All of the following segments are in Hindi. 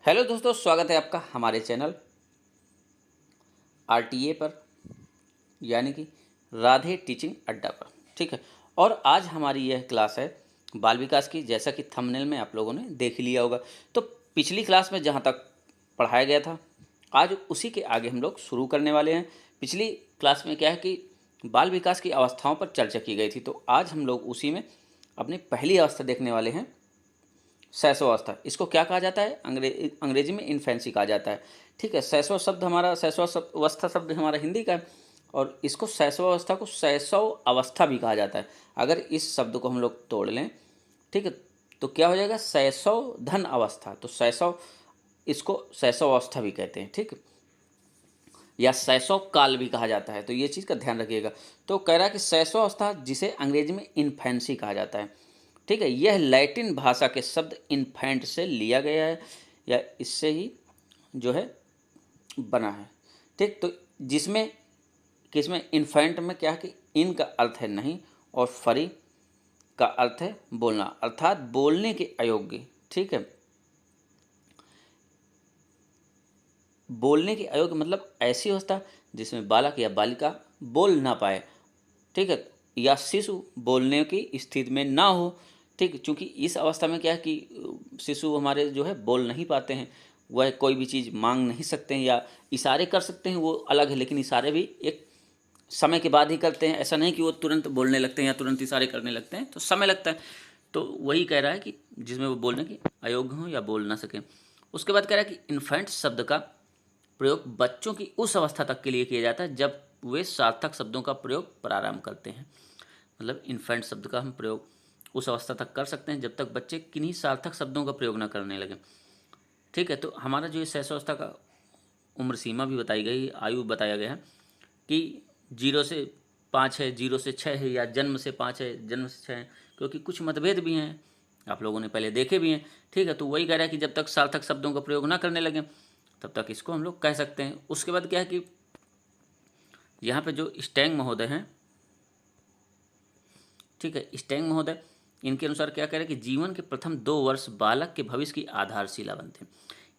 हेलो दोस्तों, स्वागत है आपका हमारे चैनल आरटीए पर, यानी कि राधे टीचिंग अड्डा पर। ठीक है। और आज हमारी यह क्लास है बाल विकास की, जैसा कि थंबनेल में आप लोगों ने देख लिया होगा। तो पिछली क्लास में जहाँ तक पढ़ाया गया था, आज उसी के आगे हम लोग शुरू करने वाले हैं। पिछली क्लास में क्या है कि बाल विकास की अवस्थाओं पर चर्चा की गई थी, तो आज हम लोग उसी में अपनी पहली अवस्था देखने वाले हैं, शैशवावस्था। इसको क्या कहा जाता है? अंग्रेजी में इन्फेंसी कहा जाता है। ठीक है। शैशवावस्था शब्द हमारा हिंदी का है, और इसको शैशवावस्था को शैशव अवस्था भी कहा जाता है। अगर इस शब्द को हम लोग तोड़ लें, ठीक है, तो क्या हो जाएगा? शैशव धन अवस्था। तो शैशव, इसको शैशव अवस्था भी कहते हैं। ठीक है, या शैशव काल भी कहा जाता है। तो ये चीज़ का ध्यान रखिएगा। तो कह रहा है कि शैशव अवस्था, जिसे अंग्रेजी में इन्फेंसी कहा जाता है। ठीक है। यह लैटिन भाषा के शब्द इन्फेंट से लिया गया है, या इससे ही जो है बना है। ठीक। तो जिसमें किसमें इन्फेंट में क्या है कि इन का अर्थ है नहीं, और फरी का अर्थ है बोलना, अर्थात बोलने के अयोग्य। ठीक है। बोलने के अयोग्य मतलब ऐसी अवस्था जिसमें बालक या बालिका बोल ना पाए। ठीक है। या शिशु बोलने की स्थिति में ना हो। ठीक। चूँकि इस अवस्था में क्या है कि शिशु हमारे जो है बोल नहीं पाते हैं, वह कोई भी चीज़ मांग नहीं सकते हैं, या इशारे कर सकते हैं, वो अलग है, लेकिन इशारे भी एक समय के बाद ही करते हैं। ऐसा नहीं कि वो तुरंत बोलने लगते हैं या तुरंत इशारे करने लगते हैं, तो समय लगता है। तो वही कह रहा है कि जिसमें वो बोलने के अयोग्य हों या बोल ना सकें। उसके बाद कह रहा है कि इन्फेंट शब्द का प्रयोग बच्चों की उस अवस्था तक के लिए किया जाता है जब वे सार्थक शब्दों का प्रयोग प्रारंभ करते हैं। मतलब इन्फेंट शब्द का हम प्रयोग उस अवस्था तक कर सकते हैं जब तक बच्चे किन्हीं सार्थक शब्दों का प्रयोग न करने लगें। ठीक है। तो हमारा जो ये शैशवावस्था का उम्र सीमा भी बताई गई, आयु बताया गया है कि 0 से 5 है, 0 से 6 है, या जन्म से 5 है, जन्म से 6 है, क्योंकि कुछ मतभेद भी हैं, आप लोगों ने पहले देखे भी हैं। ठीक है। तो वही कह रहा है कि जब तक सार्थक शब्दों का प्रयोग ना करने लगें तब तक इसको हम लोग कह सकते हैं। उसके बाद क्या है कि यहाँ पे जो स्टैंग महोदय हैं, ठीक है, स्टैंग महोदय, इनके अनुसार क्या कह रहे हैं कि जीवन के प्रथम 2 वर्ष बालक के भविष्य की आधारशिला बनते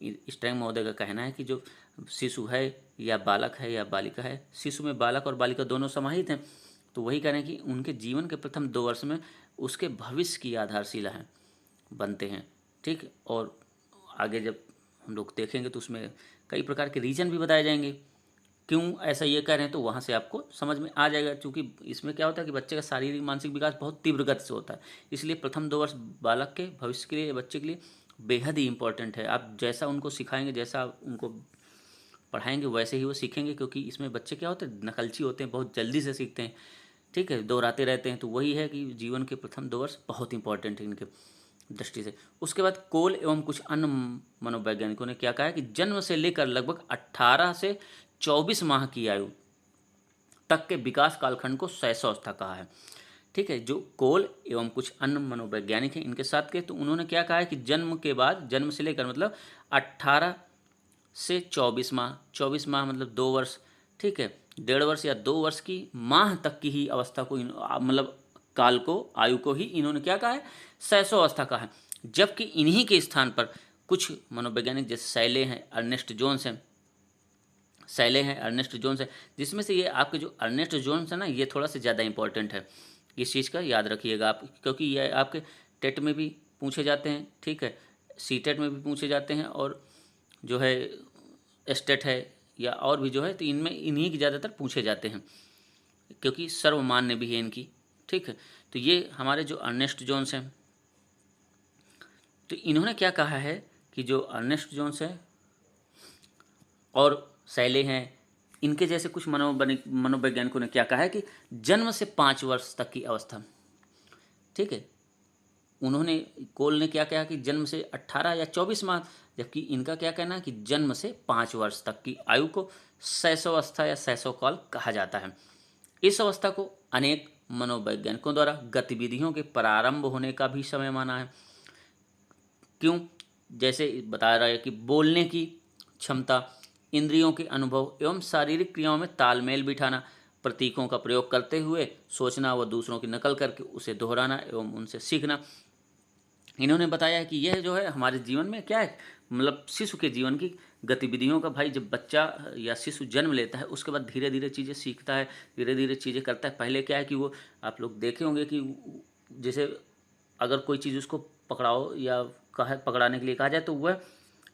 हैं। स्टैंग महोदय का कहना है कि जो शिशु है या बालक है या बालिका है, शिशु में बालक और बालिका दोनों समाहित हैं, तो वही कह रहे हैं कि उनके जीवन के प्रथम 2 वर्ष में उसके भविष्य की आधारशिला है, बनते हैं। ठीक। और आगे जब हम लोग देखेंगे तो उसमें कई प्रकार के रीजन भी बताए जाएंगे क्यों ऐसा ये कह रहे हैं, तो वहाँ से आपको समझ में आ जाएगा। क्योंकि इसमें क्या होता है कि बच्चे का शारीरिक मानसिक विकास बहुत तीव्र गति से होता है, इसलिए प्रथम 2 वर्ष बालक के भविष्य के लिए, बच्चे के लिए बेहद ही इंपॉर्टेंट है। आप जैसा उनको सिखाएंगे, जैसा उनको पढ़ाएंगे, वैसे ही वो सीखेंगे। क्योंकि इसमें बच्चे क्या होते हैं, नकलची होते हैं, बहुत जल्दी से सीखते हैं। ठीक है, दोहराते रहते हैं। तो वही है कि जीवन के प्रथम 2 वर्ष बहुत इंपॉर्टेंट है इनके दृष्टि से। उसके बाद कोल एवं कुछ अन्य मनोवैज्ञानिकों ने क्या कहा है कि जन्म से लेकर लगभग 18 से 24 माह की आयु तक के विकास कालखंड को शैशवावस्था कहा है। ठीक है। जो कोल एवं कुछ अन्य मनोवैज्ञानिक हैं, इनके साथ के, तो उन्होंने क्या कहा है कि जन्म के बाद, जन्म से लेकर मतलब 18 से 24 माह, 24 माह मतलब 2 वर्ष, ठीक है, 1.5 वर्ष या 2 वर्ष की माह तक की ही अवस्था को मतलब काल को, आयु को ही इन्होंने क्या कहा है? शैशवावस्था कहा है। जबकि इन्हीं के स्थान पर कुछ मनोवैज्ञानिक, जैसे सैले हैं, अर्नेस्ट जोन्स हैं, सैले हैं, अर्नेस्ट जोन्स है, जिसमें से ये आपके जो अर्नेस्ट जोन्स है ना, ये थोड़ा सा ज़्यादा इंपॉर्टेंट है। इस चीज़ का याद रखिएगा आप, क्योंकि ये आपके टेट में भी पूछे जाते हैं। ठीक है, सी टेट में भी पूछे जाते हैं, और जो है एस्टेट है, या और भी जो है, तो इनमें इन्हीं की ज़्यादातर पूछे जाते हैं, क्योंकि सर्वमान्य भी है इनकी। ठीक है। तो ये हमारे जो अर्नेस्ट जोन्स हैं, तो इन्होंने क्या कहा है कि जो अर्नेस्ट जोन्स है और सैले हैं, इनके जैसे कुछ मनोवैज्ञानिकों ने क्या कहा है कि जन्म से 5 वर्ष तक की अवस्था। ठीक है। उन्होंने, कोल ने क्या कहा कि जन्म से 18 या 24 माह, जबकि इनका क्या कहना है कि जन्म से 5 वर्ष तक की आयु को शैशवावस्था या शैशवकाल कहा जाता है। इस अवस्था को अनेक मनोवैज्ञानिकों द्वारा गतिविधियों के प्रारंभ होने का भी समय माना है। क्यों? जैसे बता रहा है कि बोलने की क्षमता, इंद्रियों के अनुभव एवं शारीरिक क्रियाओं में तालमेल बिठाना, प्रतीकों का प्रयोग करते हुए सोचना व दूसरों की नकल करके उसे दोहराना एवं उनसे सीखना, इन्होंने बताया है कि यह जो है हमारे जीवन में क्या है, मतलब शिशु के जीवन की गतिविधियों का, भाई जब बच्चा या शिशु जन्म लेता है उसके बाद धीरे धीरे चीज़ें सीखता है, धीरे धीरे चीज़ें करता है। पहले क्या है कि वो, आप लोग देखे होंगे कि जैसे अगर कोई चीज़ उसको पकड़ाओ या कहा पकड़ाने के लिए कहा जाए तो वह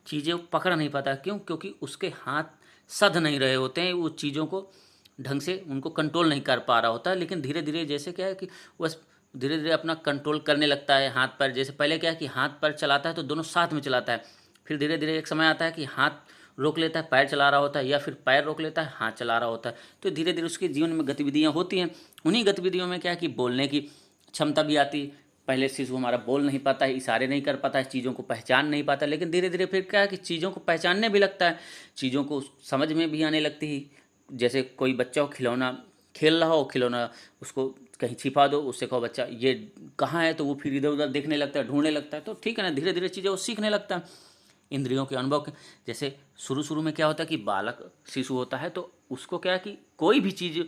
चीज़ें पकड़ नहीं पाता। क्यों? क्योंकि उसके हाथ सध नहीं रहे होते हैं, वो चीज़ों को ढंग से उनको कंट्रोल नहीं कर पा रहा होता है। लेकिन धीरे धीरे जैसे क्या है कि वह धीरे धीरे अपना कंट्रोल करने लगता है हाथ पैर। जैसे पहले क्या है कि हाथ पैर चलाता है तो दोनों साथ में चलाता है, फिर धीरे धीरे एक समय आता है कि हाथ रोक लेता है, पैर चला रहा होता है, या फिर पैर रोक लेता है, हाथ चला रहा होता है। तो धीरे धीरे उसके जीवन में गतिविधियाँ होती हैं। उन्हीं गतिविधियों में क्या है कि बोलने की क्षमता भी आती है। पहले शिशु हमारा बोल नहीं पाता है, इशारे नहीं कर पाता है, चीज़ों को पहचान नहीं पाता, लेकिन धीरे धीरे फिर क्या है कि चीज़ों को पहचानने भी लगता है, चीज़ों को समझ में भी आने लगती है। जैसे कोई बच्चा हो, खिलौना खेल रहा हो, खिलौना उसको कहीं छिपा दो, उससे कहो बच्चा ये कहाँ है, तो वो फिर इधर उधर देखने लगता है, ढूंढने लगता है। तो ठीक है ना, धीरे धीरे चीज़ें वो सीखने लगता है इंद्रियों के अनुभव के। जैसे शुरू शुरू में क्या होता है कि बालक शिशु होता है तो उसको क्या है कि कोई भी चीज़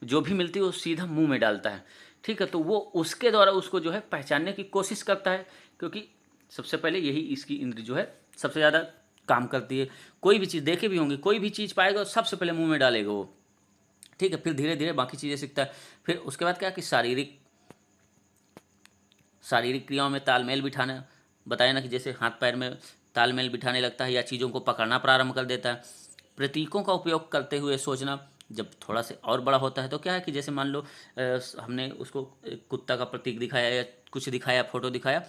जो भी मिलती है वो सीधा मुंह में डालता है। ठीक है, तो वो उसके द्वारा उसको जो है पहचानने की कोशिश करता है, क्योंकि सबसे पहले यही इसकी इंद्र जो है सबसे ज़्यादा काम करती है। कोई भी चीज़ देखे भी होंगे, कोई भी चीज़ पाएगा सबसे पहले मुंह में डालेगा वो। ठीक है, फिर धीरे धीरे बाकी चीज़ें सीखता है। फिर उसके बाद क्या कि शारीरिक शारीरिक क्रियाओं में तालमेल बिठाना, बताया ना कि जैसे हाथ पैर में तालमेल बिठाने लगता है या चीज़ों को पकड़ना प्रारंभ कर देता है। प्रतीकों का उपयोग करते हुए सोचना, जब थोड़ा से और बड़ा होता है तो क्या है कि जैसे मान लो हमने उसको एक कुत्ता का प्रतीक दिखाया या कुछ दिखाया, फोटो दिखाया,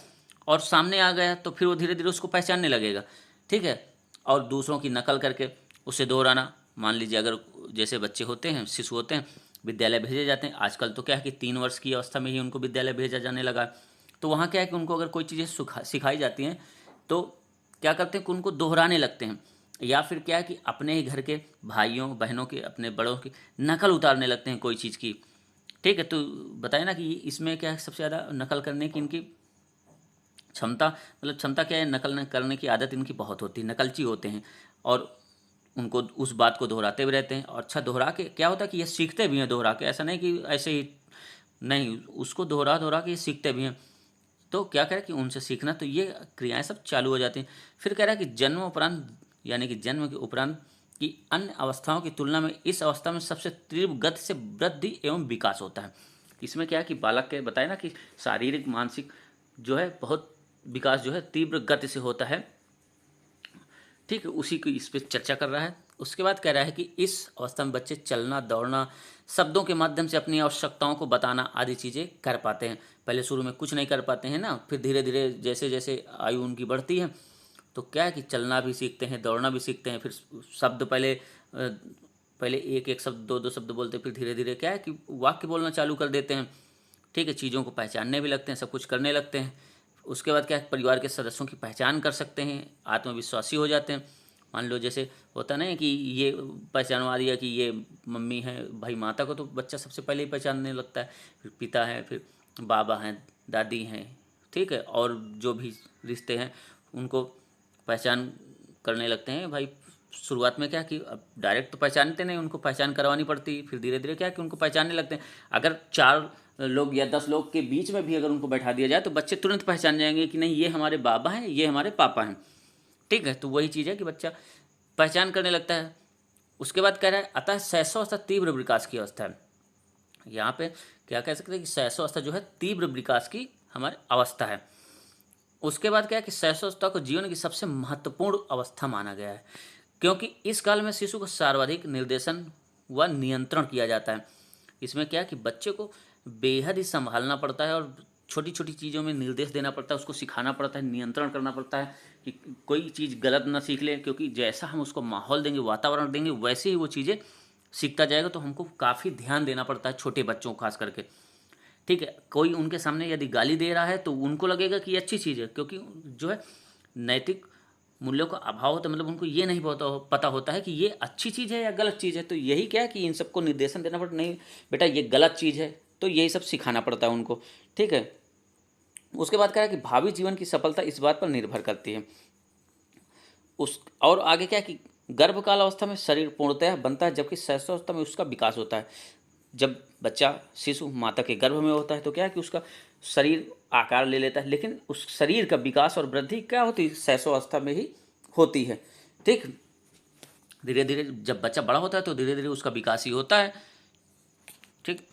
और सामने आ गया तो फिर वो धीरे धीरे उसको पहचानने लगेगा। ठीक है, और दूसरों की नकल करके उसे दोहराना। मान लीजिए अगर जैसे बच्चे होते हैं, शिशु होते हैं, विद्यालय भेजे जाते हैं, आजकल तो क्या है कि 3 वर्ष की अवस्था में ही उनको विद्यालय भेजा जाने लगा। तो वहाँ क्या है कि उनको अगर कोई चीज़ें सिखाई जाती हैं तो क्या करते हैं कि उनको दोहराने लगते हैं, या फिर क्या है कि अपने ही घर के भाइयों बहनों के, अपने बड़ों की नकल उतारने लगते हैं कोई चीज़ की। ठीक है, तो बताए ना कि इसमें क्या है, सबसे ज़्यादा नकल करने की इनकी क्षमता, मतलब क्षमता क्या है, नकल करने की आदत इनकी बहुत होती है, नकलची होते हैं, और उनको उस बात को दोहराते भी रहते हैं। और अच्छा दोहरा के क्या होता है कि ये सीखते भी हैं दोहरा के, ऐसा नहीं कि ऐसे ही नहीं, उसको दोहरा दोहरा के ये सीखते भी हैं। तो क्या कह रहा है कि उनसे सीखना, तो ये क्रियाएं सब चालू हो जाती हैं। फिर कह रहा है कि जन्म उपरांत, यानी कि जन्म के उपरांत की अन्य अवस्थाओं की तुलना में इस अवस्था में सबसे तीव्र गति से वृद्धि एवं विकास होता है। इसमें क्या है कि बालक के बताए ना कि शारीरिक मानसिक जो है बहुत विकास जो है तीव्र गति से होता है। ठीक है, उसी की इस पर चर्चा कर रहा है। उसके बाद कह रहा है कि इस अवस्था में बच्चे चलना, दौड़ना, शब्दों के माध्यम से अपनी आवश्यकताओं को बताना आदि चीज़ें कर पाते हैं। पहले शुरू में कुछ नहीं कर पाते हैं ना, फिर धीरे धीरे जैसे जैसे आयु उनकी बढ़ती है तो क्या है कि चलना भी सीखते हैं, दौड़ना भी सीखते हैं। फिर शब्द पहले एक एक शब्द, दो दो शब्द बोलते, फिर धीरे धीरे क्या है कि वाक्य बोलना चालू कर देते हैं। ठीक है, चीज़ों को पहचानने भी लगते हैं, सब कुछ करने लगते हैं। उसके बाद क्या है, परिवार के सदस्यों की पहचान कर सकते हैं, आत्मविश्वासी हो जाते हैं। मान लो जैसे होता नहीं है कि ये पहचानवा दिया कि ये मम्मी है, भाई माता को तो बच्चा सबसे पहले ही पहचानने लगता है, फिर पिता है, फिर बाबा हैं, दादी हैं। ठीक है, और जो भी रिश्ते हैं उनको पहचान करने लगते हैं। भाई शुरुआत में क्या कि अब डायरेक्ट तो पहचानते नहीं, उनको पहचान करवानी पड़ती, फिर धीरे धीरे क्या कि उनको पहचानने लगते हैं। अगर 4 लोग या 10 लोग के बीच में भी अगर उनको बैठा दिया जाए तो बच्चे तुरंत पहचान जाएंगे कि नहीं ये हमारे बाबा हैं, ये हमारे पापा हैं। ठीक है, तो वही चीज़ है कि बच्चा पहचान करने लगता है। उसके बाद कह रहा है अतः शैशवावस्था तीव्र विकास की अवस्था है। यहाँ पे क्या कह सकते हैं कि शैशवावस्था जो है तीव्र विकास की हमारी अवस्था है। उसके बाद क्या है कि शैशवावस्था को जीवन की सबसे महत्वपूर्ण अवस्था माना गया है, क्योंकि इस काल में शिशु को सर्वाधिक निर्देशन व नियंत्रण किया जाता है। इसमें क्या है कि बच्चे को बेहद ही संभालना पड़ता है और छोटी छोटी चीज़ों में निर्देश देना पड़ता है, उसको सिखाना पड़ता है, नियंत्रण करना पड़ता है कि कोई चीज़ गलत ना सीख ले, क्योंकि जैसा हम उसको माहौल देंगे, वातावरण देंगे, वैसे ही वो चीज़ें सीखता जाएगा। तो हमको काफ़ी ध्यान देना पड़ता है छोटे बच्चों को खास करके। ठीक है, कोई उनके सामने यदि गाली दे रहा है तो उनको लगेगा कि ये अच्छी चीज़ है, क्योंकि जो है नैतिक मूल्यों का अभाव होता है, मतलब उनको ये नहीं पता होता है कि ये अच्छी चीज़ है या गलत चीज़ है। तो यही क्या है कि इन सबको निर्देशन देना पड़ता, नहीं बेटा ये गलत चीज़ है, तो यही सब सिखाना पड़ता है उनको। ठीक है, उसके बाद क्या है कि भावी जीवन की सफलता इस बात पर निर्भर करती है। उस और आगे क्या है कि गर्भकाल अवस्था में शरीर पूर्णतः बनता है, जबकि शैशवावस्था में उसका विकास होता है। जब बच्चा शिशु माता के गर्भ में होता है तो क्या है कि उसका शरीर आकार ले लेता है, लेकिन उस शरीर का विकास और वृद्धि क्या होती है, शैशवावस्था में ही होती है। ठीक, धीरे धीरे जब बच्चा बड़ा होता है तो धीरे धीरे उसका विकास ही होता है। ठीक,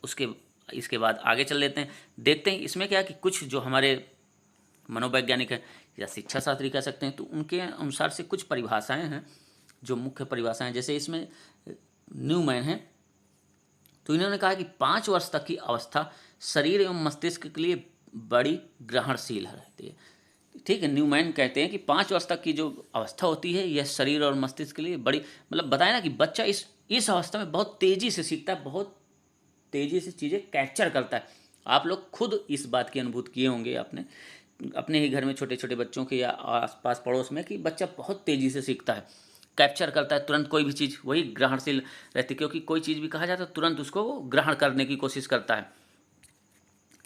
इसके बाद आगे चल लेते हैं, देखते हैं इसमें क्या है कि कुछ जो हमारे मनोवैज्ञानिक है या शिक्षा शास्त्री कह सकते हैं, तो उनके अनुसार से कुछ परिभाषाएं हैं, जो मुख्य परिभाषाएं। जैसे इसमें न्यूमैन है, तो इन्होंने कहा कि 5 वर्ष तक की अवस्था शरीर एवं मस्तिष्क के लिए बड़ी ग्रहणशील रहती है। ठीक है, न्यूमैन कहते हैं कि 5 वर्ष तक की जो अवस्था होती है यह शरीर और मस्तिष्क के लिए बड़ी, मतलब बताया ना कि बच्चा इस अवस्था में बहुत तेजी से सीखता है, बहुत तेजी से चीज़ें कैप्चर करता है। आप लोग खुद इस बात की अनुभूति किए होंगे अपने ही घर में छोटे छोटे बच्चों के या आसपास पड़ोस में, कि बच्चा बहुत तेज़ी से सीखता है, कैप्चर करता है तुरंत कोई भी चीज़, वही ग्रहणशील रहती है, क्योंकि कोई चीज़ भी कहा जाता है तुरंत उसको ग्रहण करने की कोशिश करता है।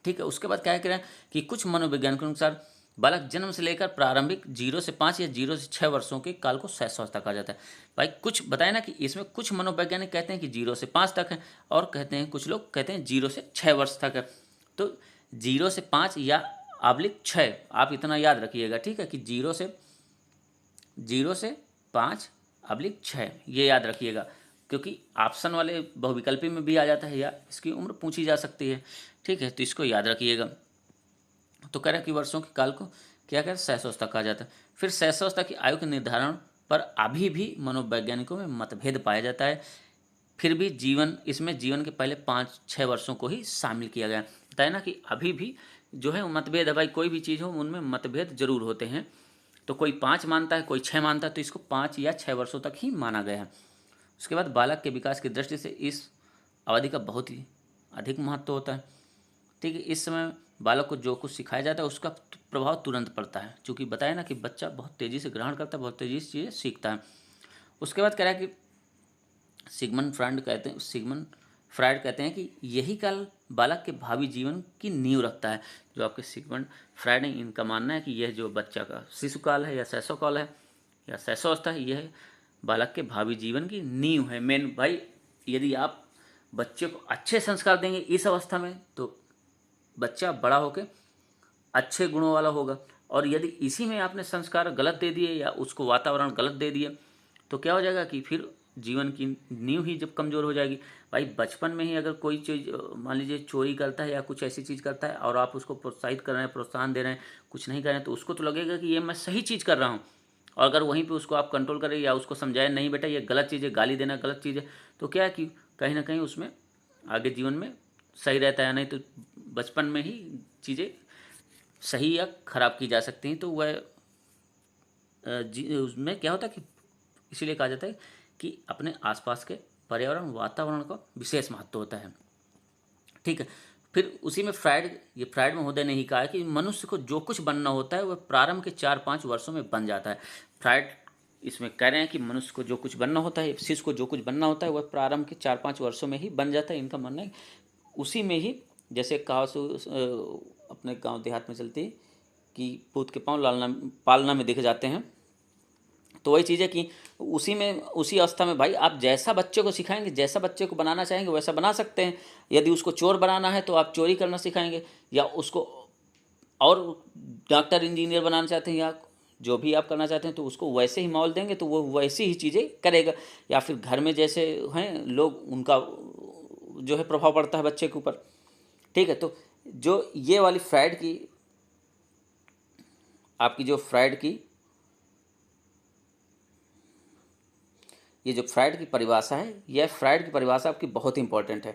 ठीक है, उसके बाद क्या कह रहे हैं कि कुछ मनोवैज्ञानिकों के अनुसार बालक जन्म से लेकर प्रारंभिक 0 से 5 या 0 से 6 वर्षों के काल को शैशवावस्था कहा जाता है। भाई कुछ बताए ना कि इसमें कुछ मनोवैज्ञानिक कहते हैं कि 0 से 5 तक है, और कहते हैं कुछ लोग कहते हैं 0 से 6 वर्ष तक है। तो 0 से 5 या /6 आप इतना याद रखिएगा। ठीक है, कि 0 से 5 /6 ये याद रखिएगा, क्योंकि ऑप्शन वाले बहुविकल्पी में भी आ जाता है या इसकी उम्र पूछी जा सकती है। ठीक है, तो इसको याद रखिएगा। तो कह रहे हैं कि वर्षों के काल को क्या कह, शैशवावस्था कहा जाता है। फिर शैशवावस्था की आयु के निर्धारण पर अभी भी मनोवैज्ञानिकों में मतभेद पाया जाता है। फिर भी इसमें जीवन के पहले 5-6 वर्षों को ही शामिल किया गया। बताया ना कि अभी भी जो है मतभेद है, भाई कोई भी चीज़ हो उनमें मतभेद जरूर होते हैं। तो कोई 5 मानता है, कोई 6 मानता है, तो इसको 5 या 6 वर्षों तक ही माना गया है। उसके बाद बालक के विकास की दृष्टि से इस अवधि का बहुत ही अधिक महत्व होता है। ठीक है, इस समय बालक को जो कुछ सिखाया जाता है उसका प्रभाव तुरंत पड़ता है, क्योंकि बताया ना कि बच्चा बहुत तेज़ी से ग्रहण करता है, बहुत तेज़ी से चीज़ें सीखता है। उसके बाद कह रहा है कि सिगमंड फ्रायड कहते हैं कि यही काल बालक के भावी जीवन की नींव रखता है। जो आपके सिगमंड फ्रायड हैं, इनका मानना है कि यह जो बच्चा का शिशुकाल है या शैशवकाल है या शैशवावस्था है, यह बालक के भावी जीवन की नींव है। मेन भाई, यदि आप बच्चे को अच्छे संस्कार देंगे इस अवस्था में, तो बच्चा बड़ा होकर अच्छे गुणों वाला होगा। और यदि इसी में आपने संस्कार गलत दे दिए या उसको वातावरण गलत दे दिए, तो क्या हो जाएगा कि फिर जीवन की नींव ही जब कमज़ोर हो जाएगी। भाई बचपन में ही अगर कोई चीज़ मान लीजिए चोरी करता है या कुछ ऐसी चीज़ करता है, और आप उसको प्रोत्साहित कर रहे हैं, प्रोत्साहन दे रहे हैं, कुछ नहीं कर रहे हैं, तो उसको तो लगेगा कि ये मैं सही चीज़ कर रहा हूँ। और अगर वहीं पे उसको आप कंट्रोल करें या उसको समझाएं, नहीं बेटा ये गलत चीज़ है, गाली देना गलत चीज़ है, तो क्या है कि कहीं ना कहीं उसमें आगे जीवन में सही रहता है। नहीं तो बचपन में ही चीज़ें सही या खराब की जा सकती हैं। तो वह उसमें क्या होता है कि इसीलिए कहा जाता है कि अपने आसपास के पर्यावरण वातावरण का विशेष महत्व होता है। ठीक है, फिर उसी में फ्रायड महोदय ने ही कहा है कि मनुष्य को जो कुछ बनना होता है वह प्रारंभ के 4-5 वर्षों में बन जाता है। फ्रायड इसमें कह रहे हैं कि मनुष्य को जो कुछ बनना होता है, शिशु को जो कुछ बनना होता है, वह प्रारंभ के 4-5 वर्षों में ही बन जाता है। इनका मानना है उसी में ही, जैसे कहावत अपने गांव देहात में चलती है कि पूत के पाँव पालना में दिख जाते हैं। तो वही चीज़ है कि उसी अवस्था में भाई आप जैसा बच्चे को सिखाएंगे, जैसा बच्चे को बनाना चाहेंगे वैसा बना सकते हैं। यदि उसको चोर बनाना है तो आप चोरी करना सिखाएंगे, या उसको और डॉक्टर इंजीनियर बनाना चाहते हैं या जो भी आप करना चाहते हैं, तो उसको वैसे ही माहौल देंगे तो वो वैसी ही चीज़ें करेगा। या फिर घर में जैसे हैं लोग, उनका जो है प्रभाव पड़ता है बच्चे के ऊपर। ठीक है, तो जो ये वाली फ्रायड की ये जो फ्रायड की परिभाषा है, यह फ्रायड की परिभाषा आपकी बहुत इंपॉर्टेंट है।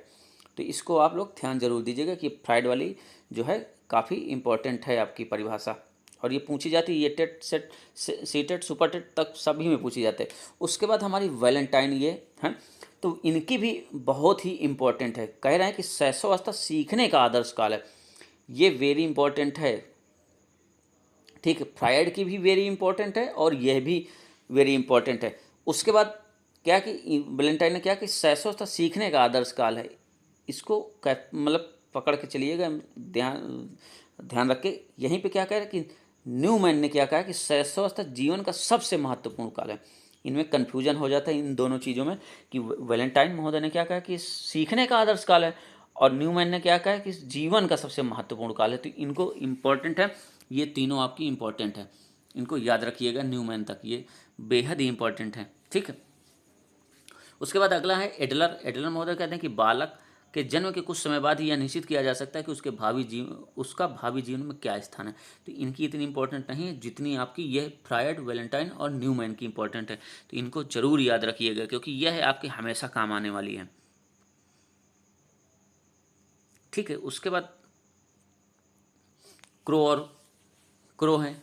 तो इसको आप लोग ध्यान जरूर दीजिएगा कि फ्रायड वाली जो है काफ़ी इंपॉर्टेंट है आपकी परिभाषा, और ये पूछी जाती है, ये TET SET CTET super TET तक सभी में पूछी जाते हैं। उसके बाद हमारी वैलेंटाइन ये हैं, तो इनकी भी बहुत ही इंपॉर्टेंट है। कह रहे हैं कि शैशवावस्था सीखने का आदर्श काल है, ये वेरी इंपॉर्टेंट है। ठीक है, फ्रायड की भी वेरी इंपॉर्टेंट है और यह भी वेरी इंपॉर्टेंट है। उसके बाद क्या कि वैलेंटाइन ने क्या कि शैशवावस्था सीखने का आदर्श काल है। इसको मतलब पकड़ के चलिएगा, ध्यान रख के। यहीं पे क्या कह रहे हैं कि न्यूमैन ने क्या कहा कि शैशवावस्था जीवन का सबसे महत्वपूर्ण काल है। इनमें कन्फ्यूजन हो जाता है इन दोनों चीज़ों में कि वैलेंटाइन महोदय ने क्या कहा कि सीखने का आदर्श काल है, और न्यूमैन ने क्या कहा है कि जीवन का सबसे महत्वपूर्ण काल है। तो इनको इम्पोर्टेंट है, ये तीनों आपकी इम्पोर्टेंट है, इनको याद रखिएगा न्यूमैन तक, ये बेहद ही इम्पोर्टेंट है। ठीक है, उसके बाद अगला है एडलर। एडलर महोदय कहते हैं कि बालक के जन्म के कुछ समय बाद ही यह निश्चित किया जा सकता है कि उसका भावी जीवन में क्या स्थान है। तो इनकी इतनी इंपॉर्टेंट नहीं है जितनी आपकी यह फ्रायड, वैलेंटाइन और न्यूमैन की इंपॉर्टेंट है। तो इनको जरूर याद रखिएगा क्योंकि यह आपके हमेशा काम आने वाली है। ठीक है, उसके बाद क्रो है।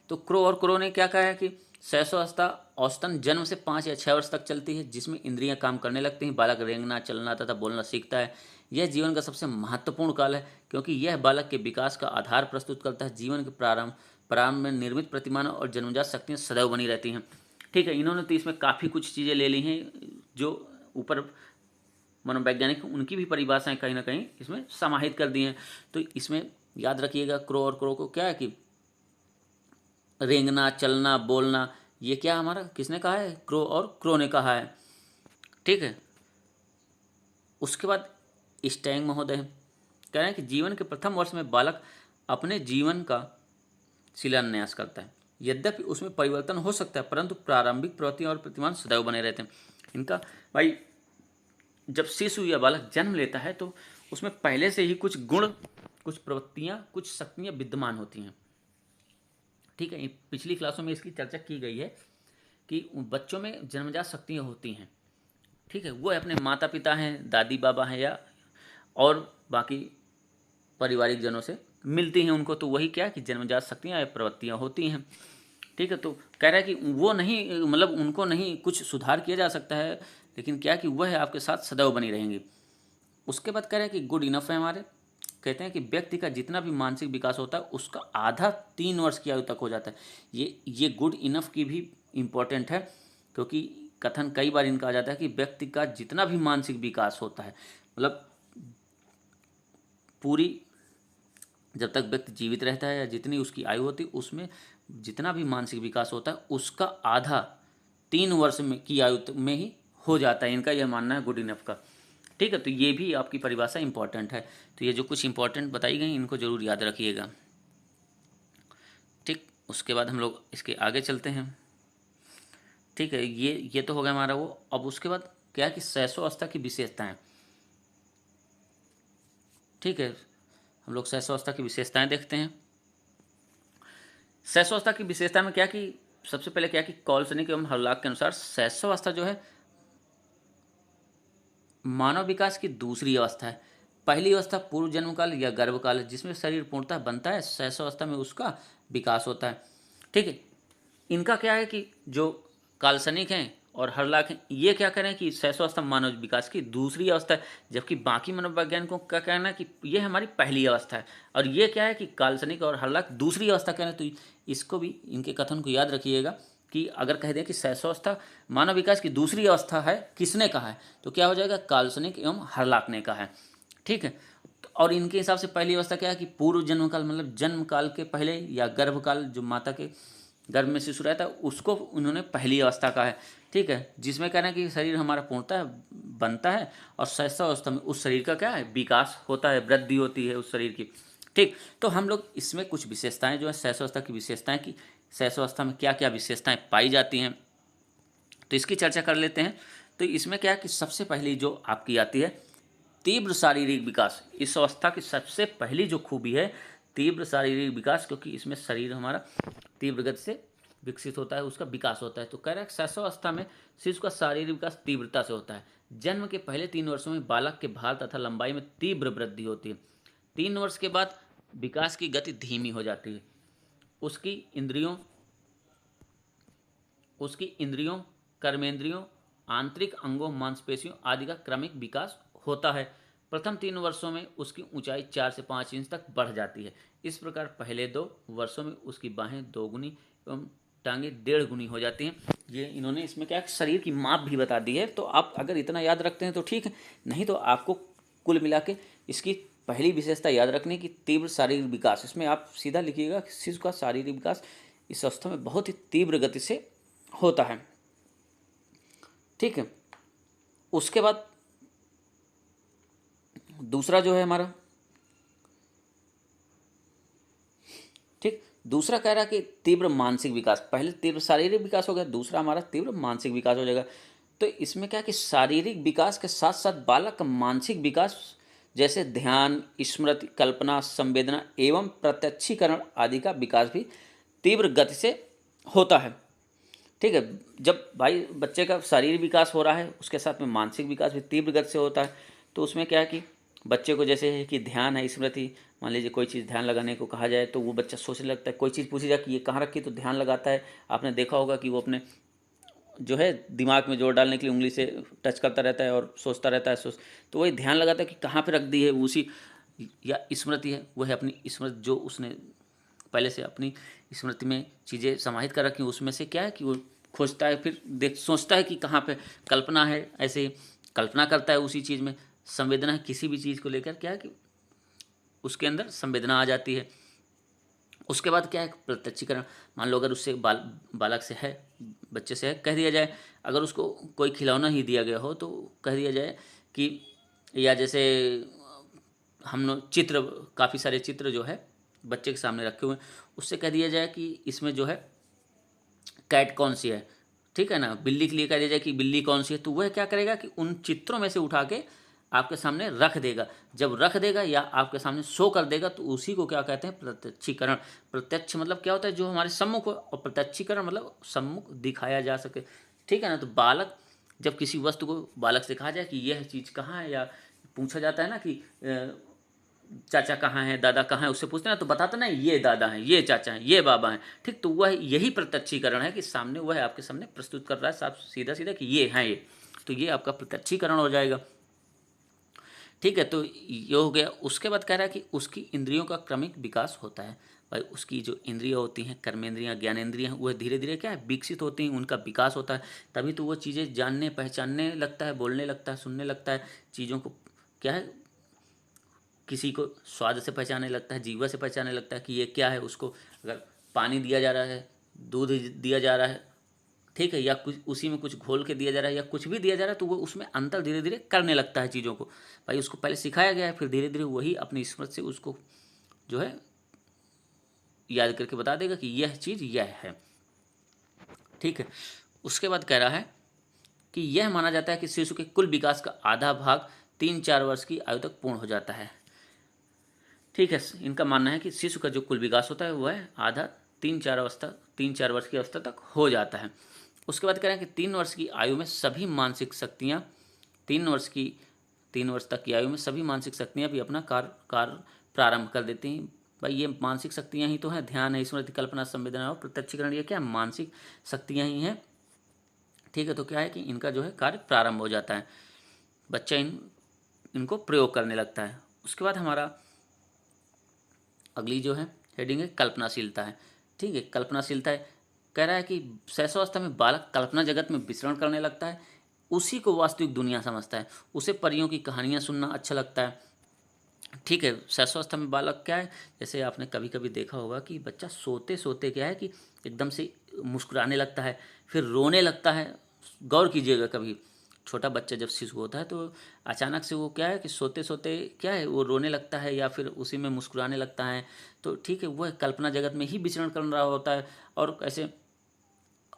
तो क्रो और क्रो ने क्या कहा है कि शैशवावस्था औसतन जन्म से 5 या 6 वर्ष तक चलती है, जिसमें इंद्रियां काम करने लगती हैं, बालक रेंगना, चलना तथा बोलना सीखता है। यह जीवन का सबसे महत्वपूर्ण काल है क्योंकि यह बालक के विकास का आधार प्रस्तुत करता है। जीवन के प्रारंभ में निर्मित प्रतिमान और जन्मजात शक्तियाँ सदैव बनी रहती हैं। ठीक है, इन्होंने तो इसमें काफ़ी कुछ चीज़ें ले ली हैं जो ऊपर मनोवैज्ञानिक उनकी भी परिभाषाएं कहीं ना कहीं इसमें समाहित कर दी हैं। तो इसमें याद रखिएगा क्रो और क्रो को क्या है कि रेंगना, चलना, बोलना, ये क्या हमारा किसने कहा है? क्रो और क्रो ने कहा है। ठीक है, उसके बाद स्टैंग महोदय कह रहे हैं कि जीवन के प्रथम वर्ष में बालक अपने जीवन का शिलान्यास करता है। यद्यपि उसमें परिवर्तन हो सकता है परंतु प्रारंभिक प्रवृत्तियां और प्रतिमान सदैव बने रहते हैं। इनका भाई जब शिशु या बालक जन्म लेता है तो उसमें पहले से ही कुछ गुण, कुछ प्रवृत्तियां, कुछ शक्तियां विद्यमान होती हैं। ठीक है, पिछली क्लासों में इसकी चर्चा की गई है कि बच्चों में जन्मजात शक्तियाँ होती हैं। ठीक है, वो अपने माता पिता हैं, दादी बाबा हैं या और बाकी पारिवारिक जनों से मिलती हैं उनको, तो वही क्या कि जन्मजात शक्तियाँ या प्रवृत्तियाँ होती हैं। ठीक है, तो कह रहा है कि वो नहीं, मतलब उनको नहीं कुछ सुधार किया जा सकता है, लेकिन क्या कि वह आपके साथ सदैव बनी रहेंगी। उसके बाद कह रहे हैं कि गुड इनफ है हमारे। कहते हैं कि व्यक्ति का जितना भी मानसिक विकास होता है उसका आधा 3 वर्ष की आयु तक हो जाता है। ये गुड इनफ की भी इम्पोर्टेंट है क्योंकि कथन कई बार इनका आ जाता है कि व्यक्ति का जितना भी मानसिक विकास होता है, मतलब पूरी जब तक व्यक्ति जीवित रहता है या जितनी उसकी आयु होती है उसमें जितना भी मानसिक विकास होता है उसका आधा 3 वर्ष में की आयु में ही हो जाता है। इनका यह मानना है गुड इनफ का। ठीक है, तो ये भी आपकी परिभाषा इंपॉर्टेंट है। तो ये जो कुछ इंपॉर्टेंट बताई गई इनको जरूर याद रखिएगा। ठीक, उसके बाद हम लोग इसके आगे चलते हैं। ठीक है, ये तो हो गया हमारा वो। अब उसके बाद क्या है कि शैशवावस्था की विशेषताएं। ठीक है, हम लोग शैशवावस्था की विशेषताएं देखते हैं। शैशवावस्था की विशेषता में क्या कि सबसे पहले क्या कि कॉल्सनिक एवं हर्लॉक के अनुसार शैशवावस्था जो है मानव विकास की दूसरी अवस्था है। पहली अवस्था पूर्व जन्म काल या गर्भकाल है जिसमें शरीर पूर्णतः बनता है, शैशवावस्था में उसका विकास होता है। ठीक है, इनका क्या है कि जो काल्पनिक हैं और हर्लॉक हैं ये क्या करें कि शैशवावस्था मानव विकास की दूसरी अवस्था है, जबकि बाकी मनोवैज्ञानिकों का कहना है कि ये हमारी पहली अवस्था है। और ये क्या है कि काल्पनिक और हर्लॉक दूसरी अवस्था कह रहे हैं। तो इसको भी, इनके कथन को याद रखिएगा कि अगर कह दें कि शैशवावस्था मानव विकास की दूसरी अवस्था है, किसने कहा है? तो क्या हो जाएगा? काल्पनिक एवं हर्लॉक ने कहा है। ठीक है, और इनके हिसाब से पहली अवस्था क्या है कि पूर्व जन्म काल, मतलब जन्म काल के पहले या गर्भकाल, जो माता के गर्भ में शिशु रहता है उसको उन्होंने पहली अवस्था कहा है। ठीक है, जिसमें कह रहे हैं कि शरीर हमारा पूर्णतः बनता है और शैशवावस्था में उस शरीर का क्या है? विकास होता है, वृद्धि होती है उस शरीर की। ठीक, तो हम लोग इसमें कुछ विशेषताएं जो है शैशवावस्था की विशेषताएं की, शैशवावस्था में क्या क्या विशेषताएं पाई जाती हैं तो इसकी चर्चा कर लेते हैं। तो इसमें क्या है कि सबसे पहली जो आपकी आती है तीव्र शारीरिक विकास। इस अवस्था की सबसे पहली जो खूबी है तीव्र शारीरिक विकास, क्योंकि इसमें शरीर हमारा तीव्र गति से विकसित होता है, उसका विकास होता है। तो कह रहा है शैशवावस्था में शिशु का शारीरिक विकास तीव्रता से होता है। जन्म के पहले 3 वर्षों में बालक के भार तथा लंबाई में तीव्र वृद्धि होती है। 3 वर्ष के बाद विकास की गति धीमी हो जाती है। उसकी इंद्रियों उसकी इंद्रियों, कर्मेंद्रियों, आंतरिक अंगों, मांसपेशियों आदि का क्रमिक विकास होता है। प्रथम 3 वर्षों में उसकी ऊंचाई 4 से 5 इंच तक बढ़ जाती है। इस प्रकार पहले 2 वर्षों में उसकी बाहें 2 गुनी एवं टांगे 1.5 गुनी हो जाती हैं। ये इन्होंने इसमें क्या शरीर की माप भी बता दी है। तो आप अगर इतना याद रखते हैं तो ठीक है, नहीं तो आपको कुल मिला के इसकी पहली विशेषता याद रखने की तीव्र शारीरिक विकास। इसमें आप सीधा लिखिएगा कि शिशु का शारीरिक विकास इस अवस्था में बहुत ही तीव्र गति से होता है। ठीक है, उसके बाद दूसरा जो है हमारा, ठीक, दूसरा कह रहा कि तीव्र मानसिक विकास। पहले तीव्र शारीरिक विकास हो गया, दूसरा हमारा तीव्र मानसिक विकास हो जाएगा। तो इसमें क्या है कि शारीरिक विकास के साथ साथ बालक का मानसिक विकास जैसे ध्यान, स्मृति, कल्पना, संवेदना एवं प्रत्यक्षीकरण आदि का विकास भी तीव्र गति से होता है। ठीक है, जब भाई बच्चे का शारीरिक विकास हो रहा है उसके साथ में मानसिक विकास भी तीव्र गति से होता है। तो उसमें क्या है कि बच्चे को जैसे है कि ध्यान है, स्मृति, मान लीजिए कोई चीज़ ध्यान लगाने को कहा जाए तो वो बच्चा सोचने लगता है। कोई चीज़ पूछी जाए कि ये कहाँ रखी तो ध्यान लगाता है। आपने देखा होगा कि वो अपने जो है दिमाग में जोर डालने के लिए उंगली से टच करता रहता है और सोचता रहता है, तो वही ध्यान लगाता है कि कहाँ पे रख दी है उसी, या स्मृति है वो है अपनी स्मृति जो उसने पहले से अपनी स्मृति में चीज़ें समाहित कर रखी, उसमें से क्या है कि वो खोजता है, फिर देख सोचता है कि कहाँ पे। कल्पना है, ऐसे ही कल्पना करता है उसी चीज़ में। संवेदना है, किसी भी चीज़ को लेकर क्या है कि उसके अंदर संवेदना आ जाती है। उसके बाद क्या है प्रत्यक्षीकरण। मान लो अगर उससे बालक से है, बच्चे से है, कह दिया जाए, अगर उसको कोई खिलौना ही दिया गया हो तो कह दिया जाए कि, या जैसे हम लोग चित्र, काफ़ी सारे चित्र जो है बच्चे के सामने रखे हुए हैं, उससे कह दिया जाए कि इसमें जो है कैट कौन सी है, ठीक है ना, बिल्ली के लिए कह दिया जाए कि बिल्ली कौन सी है, तो वह क्या करेगा कि उन चित्रों में से उठा के आपके सामने रख देगा। जब रख देगा या आपके सामने शो कर देगा तो उसी को क्या कहते हैं प्रत्यक्षीकरण। प्रत्यक्ष मतलब क्या होता है, जो हमारे सम्मुख हो, और प्रत्यक्षीकरण मतलब सम्मुख दिखाया जा सके, ठीक है ना। तो बालक जब किसी वस्तु को बालक से कहा जाए कि यह चीज़ कहाँ है, या पूछा जाता है ना कि चाचा कहाँ हैं, दादा कहाँ हैं, उससे पूछते हैं ना तो बताते ना ये दादा हैं, ये चाचा हैं, ये बाबा हैं, ठीक। तो वह यही प्रत्यक्षीकरण है कि सामने वह आपके सामने प्रस्तुत कर रहा है साफ सीधा सीधा कि ये हैं ये, तो ये आपका प्रत्यक्षीकरण हो जाएगा, ठीक है। तो ये हो गया। उसके बाद कह रहा है कि उसकी इंद्रियों का क्रमिक विकास होता है। भाई उसकी जो इंद्रियाँ होती हैं, कर्मेंद्रियाँ, ज्ञानेंद्रियाँ, वह धीरे धीरे क्या है विकसित होती हैं, उनका विकास होता है, तभी तो वो चीज़ें जानने पहचानने लगता है, बोलने लगता है, सुनने लगता है, चीज़ों को क्या है, किसी को स्वाद से पहचानने लगता है, जीवा से पहचानने लगता है कि ये क्या है। उसको अगर पानी दिया जा रहा है, दूध दिया जा रहा है, ठीक है, या कुछ उसी में कुछ घोल के दिया जा रहा है या कुछ भी दिया जा रहा है, तो वो उसमें अंतर धीरे धीरे करने लगता है चीज़ों को। भाई उसको पहले सिखाया गया है, फिर धीरे धीरे वही अपनी स्मृति से उसको जो है याद करके बता देगा कि यह चीज़ यह है, ठीक है। उसके बाद कह रहा है कि यह माना जाता है कि शिशु के कुल विकास का आधा भाग 3-4 वर्ष की आयु तक पूर्ण हो जाता है, ठीक है। इनका मानना है कि शिशु का जो कुल विकास होता है वह आधा 3-4 वर्ष की अवस्था तक हो जाता है। उसके बाद कह रहे हैं कि 3 वर्ष की आयु में सभी मानसिक शक्तियाँ 3 वर्ष तक की आयु में सभी मानसिक शक्तियाँ भी अपना कार्य प्रारंभ कर देती हैं। भाई ये मानसिक शक्तियाँ ही तो हैं, ध्यान है, स्मृति, कल्पना, संवेदना और प्रत्यक्षीकरण, ये क्या मानसिक शक्तियाँ ही हैं, ठीक है। तो क्या है कि इनका जो है कार्य प्रारंभ हो जाता है, बच्चा इनको प्रयोग करने लगता है। उसके बाद हमारा अगली जो है हेडिंग है कल्पनाशीलता है, ठीक है। कल्पनाशीलता है, कह रहा है कि शैशवावस्था में बालक कल्पना जगत में विचरण करने लगता है, उसी को वास्तविक दुनिया समझता है, उसे परियों की कहानियाँ सुनना अच्छा लगता है, ठीक है। शैशवावस्था में बालक क्या है, जैसे आपने कभी कभी देखा होगा कि बच्चा सोते सोते क्या है कि एकदम से मुस्कुराने लगता है, फिर रोने लगता है। गौर कीजिएगा, कभी छोटा बच्चा जब शिशु होता है तो अचानक से वो क्या है कि सोते सोते क्या है वो रोने लगता है या फिर उसी में मुस्कुराने लगता है, तो ठीक है वह कल्पना जगत में ही विचरण कर रहा होता है। और ऐसे,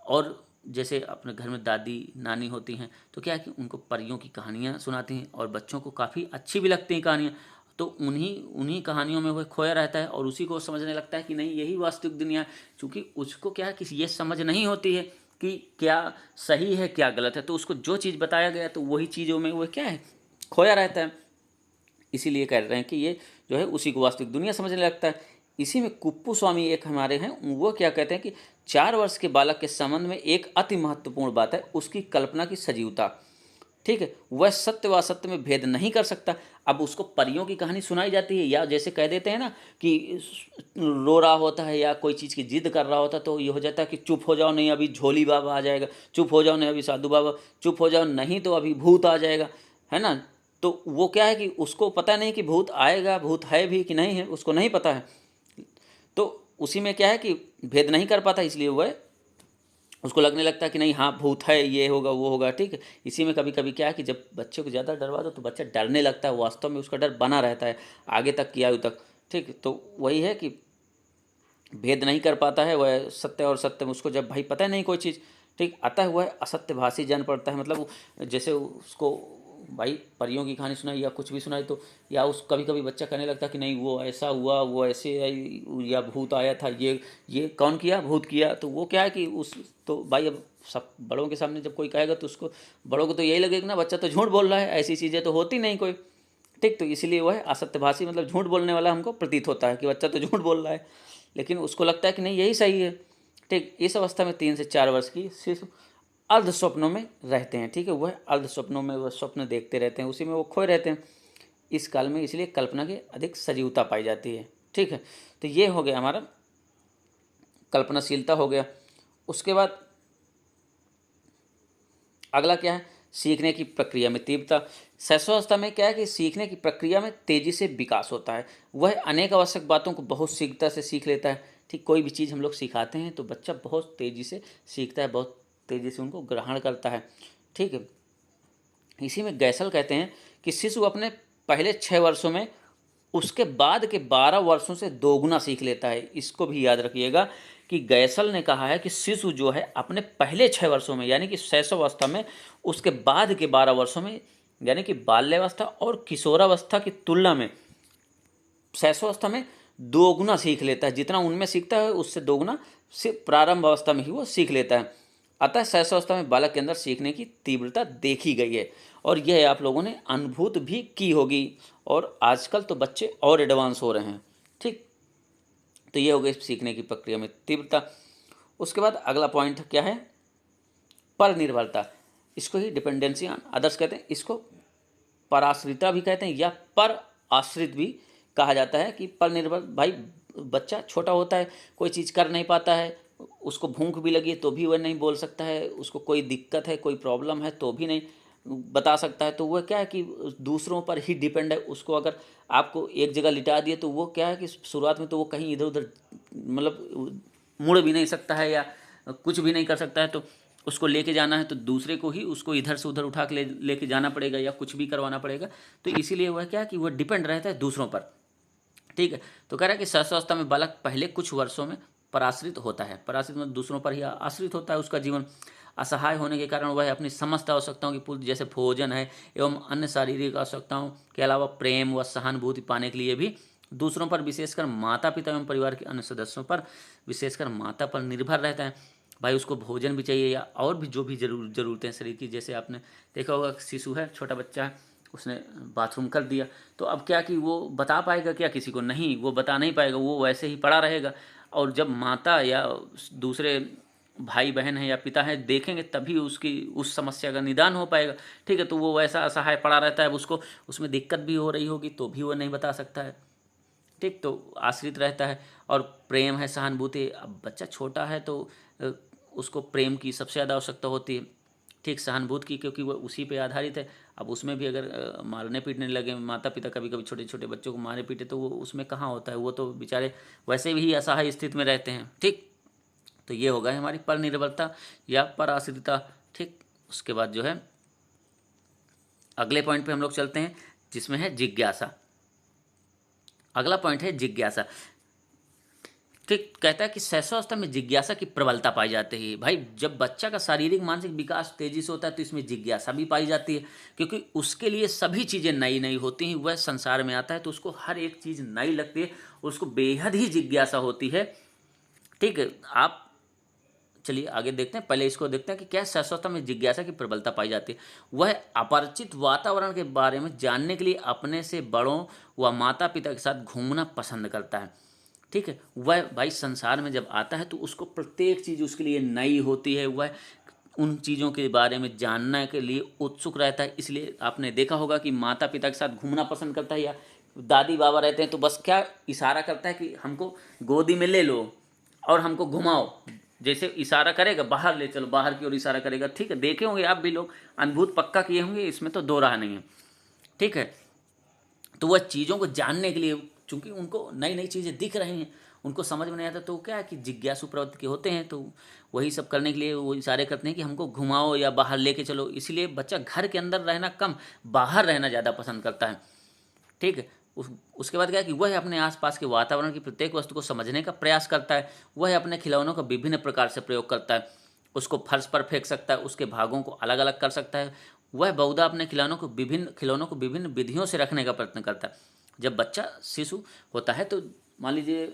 और जैसे अपने घर में दादी नानी होती हैं तो क्या है कि उनको परियों की कहानियाँ सुनाती हैं और बच्चों को काफ़ी अच्छी भी लगती हैं कहानियाँ, तो उन्हीं उन्हीं कहानियों में वह खोया रहता है और उसी को समझने लगता है कि नहीं यही वास्तविक दुनिया है। चूँकि उसको क्या है कि ये समझ नहीं होती है कि क्या सही है क्या गलत है, तो उसको जो चीज़ बताया गया तो वही चीज़ों में वह क्या है खोया रहता है। इसीलिए कह रहे हैं कि ये जो है उसी को वास्तविक दुनिया समझने लगता है। इसी में कुप्पू स्वामी एक हमारे हैं, वो क्या कहते हैं कि 4 वर्ष के बालक के संबंध में एक अति महत्वपूर्ण बात है उसकी कल्पना की सजीवता, ठीक है। वह सत्य व असत्य में भेद नहीं कर सकता। अब उसको परियों की कहानी सुनाई जाती है या जैसे कह देते हैं ना कि रो रहा होता है या कोई चीज़ की जिद कर रहा होता है तो ये हो जाता है कि चुप हो जाओ नहीं अभी झोली बाबा आ जाएगा, चुप हो जाओ नहीं अभी साधु बाबा, चुप हो जाओ नहीं तो अभी भूत आ जाएगा, है ना। तो वो क्या है कि उसको पता नहीं कि भूत आएगा, भूत है भी कि नहीं है, उसको नहीं पता है। तो उसी में क्या है कि भेद नहीं कर पाता, इसलिए वह उसको लगने लगता है कि नहीं हाँ भूत है, ये होगा वो होगा, ठीक है। इसी में कभी कभी क्या है कि जब बच्चे को ज़्यादा डरवा दो तो बच्चा डरने लगता है, वास्तव में उसका डर बना रहता है आगे तक की आयु तक, ठीक। तो वही है कि भेद नहीं कर पाता है वह सत्य और सत्य में, उसको जब भाई पता है नहीं कोई चीज़, ठीक, अतः वह असत्यभाषी जान पड़ता है। मतलब जैसे उसको भाई परियों की कहानी सुनाई या कुछ भी सुनाई तो, या उस कभी कभी बच्चा कहने लगता कि नहीं वो ऐसा हुआ, वो ऐसे आई, या भूत आया था, ये कौन किया, भूत किया। तो वो क्या है कि उस, तो भाई अब सब बड़ों के सामने जब कोई कहेगा तो उसको, बड़ों को तो यही लगेगा ना बच्चा तो झूठ बोल रहा है, ऐसी चीज़ें तो होती नहीं कोई, ठीक। तो इसलिए वह असत्यभाषी मतलब झूठ बोलने वाला हमको प्रतीत होता है कि बच्चा तो झूठ बोल रहा है, लेकिन उसको लगता है कि नहीं यही सही है, ठीक। इस अवस्था में 3 से 4 वर्ष की शिशु अर्ध स्वप्नों में रहते हैं, ठीक है। वह अर्ध स्वप्नों में वह स्वप्न देखते रहते हैं, उसी में वो खोए रहते हैं इस काल में, इसलिए कल्पना की अधिक सजीवता पाई जाती है, ठीक है। तो ये हो गया हमारा कल्पनाशीलता हो गया। उसके बाद अगला क्या है, सीखने की प्रक्रिया में तीव्रता। शैशवावस्था में क्या है कि सीखने की प्रक्रिया में तेजी से विकास होता है, वह अनेक आवश्यक बातों को बहुत शीघ्रता से सीख लेता है, ठीक। कोई भी चीज़ हम लोग सिखाते हैं तो बच्चा बहुत तेज़ी से सीखता है, बहुत तेज़ी से उनको ग्रहण करता है, ठीक है। इसी में गैसल कहते हैं कि शिशु अपने पहले 6 वर्षों में उसके बाद के 12 वर्षों से दोगुना सीख लेता है। इसको भी याद रखिएगा कि गैसल ने कहा है कि शिशु जो है अपने पहले 6 वर्षों में यानी कि शैशवावस्था में, उसके बाद के 12 वर्षों में यानी कि बाल्यावस्था और किशोरावस्था की तुलना में शैशवावस्था में दोगुना सीख लेता है। जितना उनमें सीखता है उससे दोगुना सिर्फ प्रारंभ अवस्था में ही वो सीख लेता है। अतः शैशवावस्था में बालक के अंदर सीखने की तीव्रता देखी गई है, और यह आप लोगों ने अनुभूत भी की होगी, और आजकल तो बच्चे और एडवांस हो रहे हैं, ठीक। तो ये हो गई सीखने की प्रक्रिया में तीव्रता। उसके बाद अगला पॉइंट क्या है, पर निर्भरता। इसको ही डिपेंडेंसी ऑन अदर्स कहते हैं, इसको पराश्रिता भी कहते हैं या पर आश्रित भी कहा जाता है। कि पर निर्भर, भाई बच्चा छोटा होता है, कोई चीज़ कर नहीं पाता है, उसको भूख भी लगी तो भी वह नहीं बोल सकता है, उसको कोई दिक्कत है, कोई प्रॉब्लम है तो भी नहीं बता सकता है। तो वह क्या है कि दूसरों पर ही डिपेंड है। उसको अगर आपको एक जगह लिटा दिए तो वो क्या है कि शुरुआत में तो वो कहीं इधर उधर मतलब मुड़ भी नहीं सकता है या कुछ भी नहीं कर सकता है। तो उसको लेके जाना है तो दूसरे को ही उसको इधर से उधर उठा के लेके जाना पड़ेगा या कुछ भी करवाना पड़ेगा। तो इसीलिए वह क्या है कि वह डिपेंड रहता है दूसरों पर, ठीक है। तो कह रहा है कि शैशवावस्था में बालक पहले कुछ वर्षों में पराश्रित होता है। पराश्रित मतलब दूसरों पर ही आश्रित होता है। उसका जीवन असहाय होने के कारण वह अपनी समस्त आवश्यकताओं की पूर्ति जैसे भोजन है एवं अन्य शारीरिक आवश्यकताओं के अलावा प्रेम व सहानुभूति पाने के लिए भी दूसरों पर, विशेषकर माता पिता एवं परिवार के अन्य सदस्यों पर, विशेषकर माता पर निर्भर रहता है। भाई उसको भोजन भी चाहिए या और भी जो भी ज़रूरतें शरीर की, जैसे आपने देखा होगा शिशु है, छोटा बच्चा है, उसने बाथरूम कर दिया तो अब क्या कि वो बता पाएगा क्या किसी को, नहीं वो बता नहीं पाएगा, वो वैसे ही पड़ा रहेगा। और जब माता या दूसरे भाई बहन है या पिता है देखेंगे तभी उसकी उस समस्या का निदान हो पाएगा, ठीक है। तो वो वैसा असहाय पड़ा रहता है, उसको उसमें दिक्कत भी हो रही होगी तो भी वो नहीं बता सकता है, ठीक। तो आश्रित रहता है। और प्रेम है, सहानुभूति, अब बच्चा छोटा है तो उसको प्रेम की सबसे ज़्यादा आवश्यकता होती है, ठीक। सहानुभूति की क्योंकि वो उसी पे आधारित है। अब उसमें भी अगर मारने पीटने लगे माता पिता, कभी कभी छोटे छोटे बच्चों को मारे पीटे तो वो उसमें कहाँ होता है, वो तो बेचारे वैसे भी असहाय स्थिति में रहते हैं, ठीक। तो ये होगा हमारी पर निर्भरता या पर आश्रितता, ठीक। उसके बाद जो है अगले पॉइंट पे हम लोग चलते हैं जिसमें है जिज्ञासा। अगला पॉइंट है जिज्ञासा, ठीक। कहता है कि शैशवावस्था में जिज्ञासा की प्रबलता पाई जाती है। भाई जब बच्चा का शारीरिक मानसिक विकास तेजी से होता है तो इसमें जिज्ञासा भी पाई जाती है, क्योंकि उसके लिए सभी चीज़ें नई नई होती हैं। वह संसार में आता है तो उसको हर एक चीज़ नई लगती है, उसको बेहद ही जिज्ञासा होती है, ठीक है। आप चलिए आगे देखते हैं, पहले इसको देखते हैं कि क्या शैशवावस्था में जिज्ञासा की प्रबलता पाई जाती है। वह अपरिचित वातावरण के बारे में जानने के लिए अपने से बड़ों व माता पिता के साथ घूमना पसंद करता है, ठीक है। वह भाई संसार में जब आता है तो उसको प्रत्येक चीज़ उसके लिए नई होती है, वह उन चीज़ों के बारे में जानने के लिए उत्सुक रहता है। इसलिए आपने देखा होगा कि माता पिता के साथ घूमना पसंद करता है, या दादी बाबा रहते हैं तो बस क्या इशारा करता है कि हमको गोदी में ले लो और हमको घुमाओ, जैसे इशारा करेगा बाहर ले चलो, बाहर की ओर इशारा करेगा, ठीक है। देखे होंगे आप भी लोग, अनुभूत पक्का किए होंगे, इसमें तो दो राह नहीं है, ठीक है। तो वह चीज़ों को जानने के लिए, चूंकि उनको नई नई चीज़ें दिख रही हैं, उनको समझ में नहीं आता तो क्या है कि जिज्ञासु प्रवृत्ति के होते हैं, तो वही सब करने के लिए वो इशारे करते हैं कि हमको घुमाओ या बाहर लेके चलो। इसीलिए बच्चा घर के अंदर रहना कम, बाहर रहना ज़्यादा पसंद करता है। ठीक है। उसके बाद क्या है कि वह अपने आसपास के वातावरण की प्रत्येक वस्तु को समझने का प्रयास करता है। वह अपने खिलौनों का विभिन्न प्रकार से प्रयोग करता है। उसको फर्श पर फेंक सकता है, उसके भागों को अलग अलग कर सकता है। वह बहुधा अपने खिलौनों को विभिन्न विधियों से रखने का प्रयत्न करता है। जब बच्चा शिशु होता है तो मान लीजिए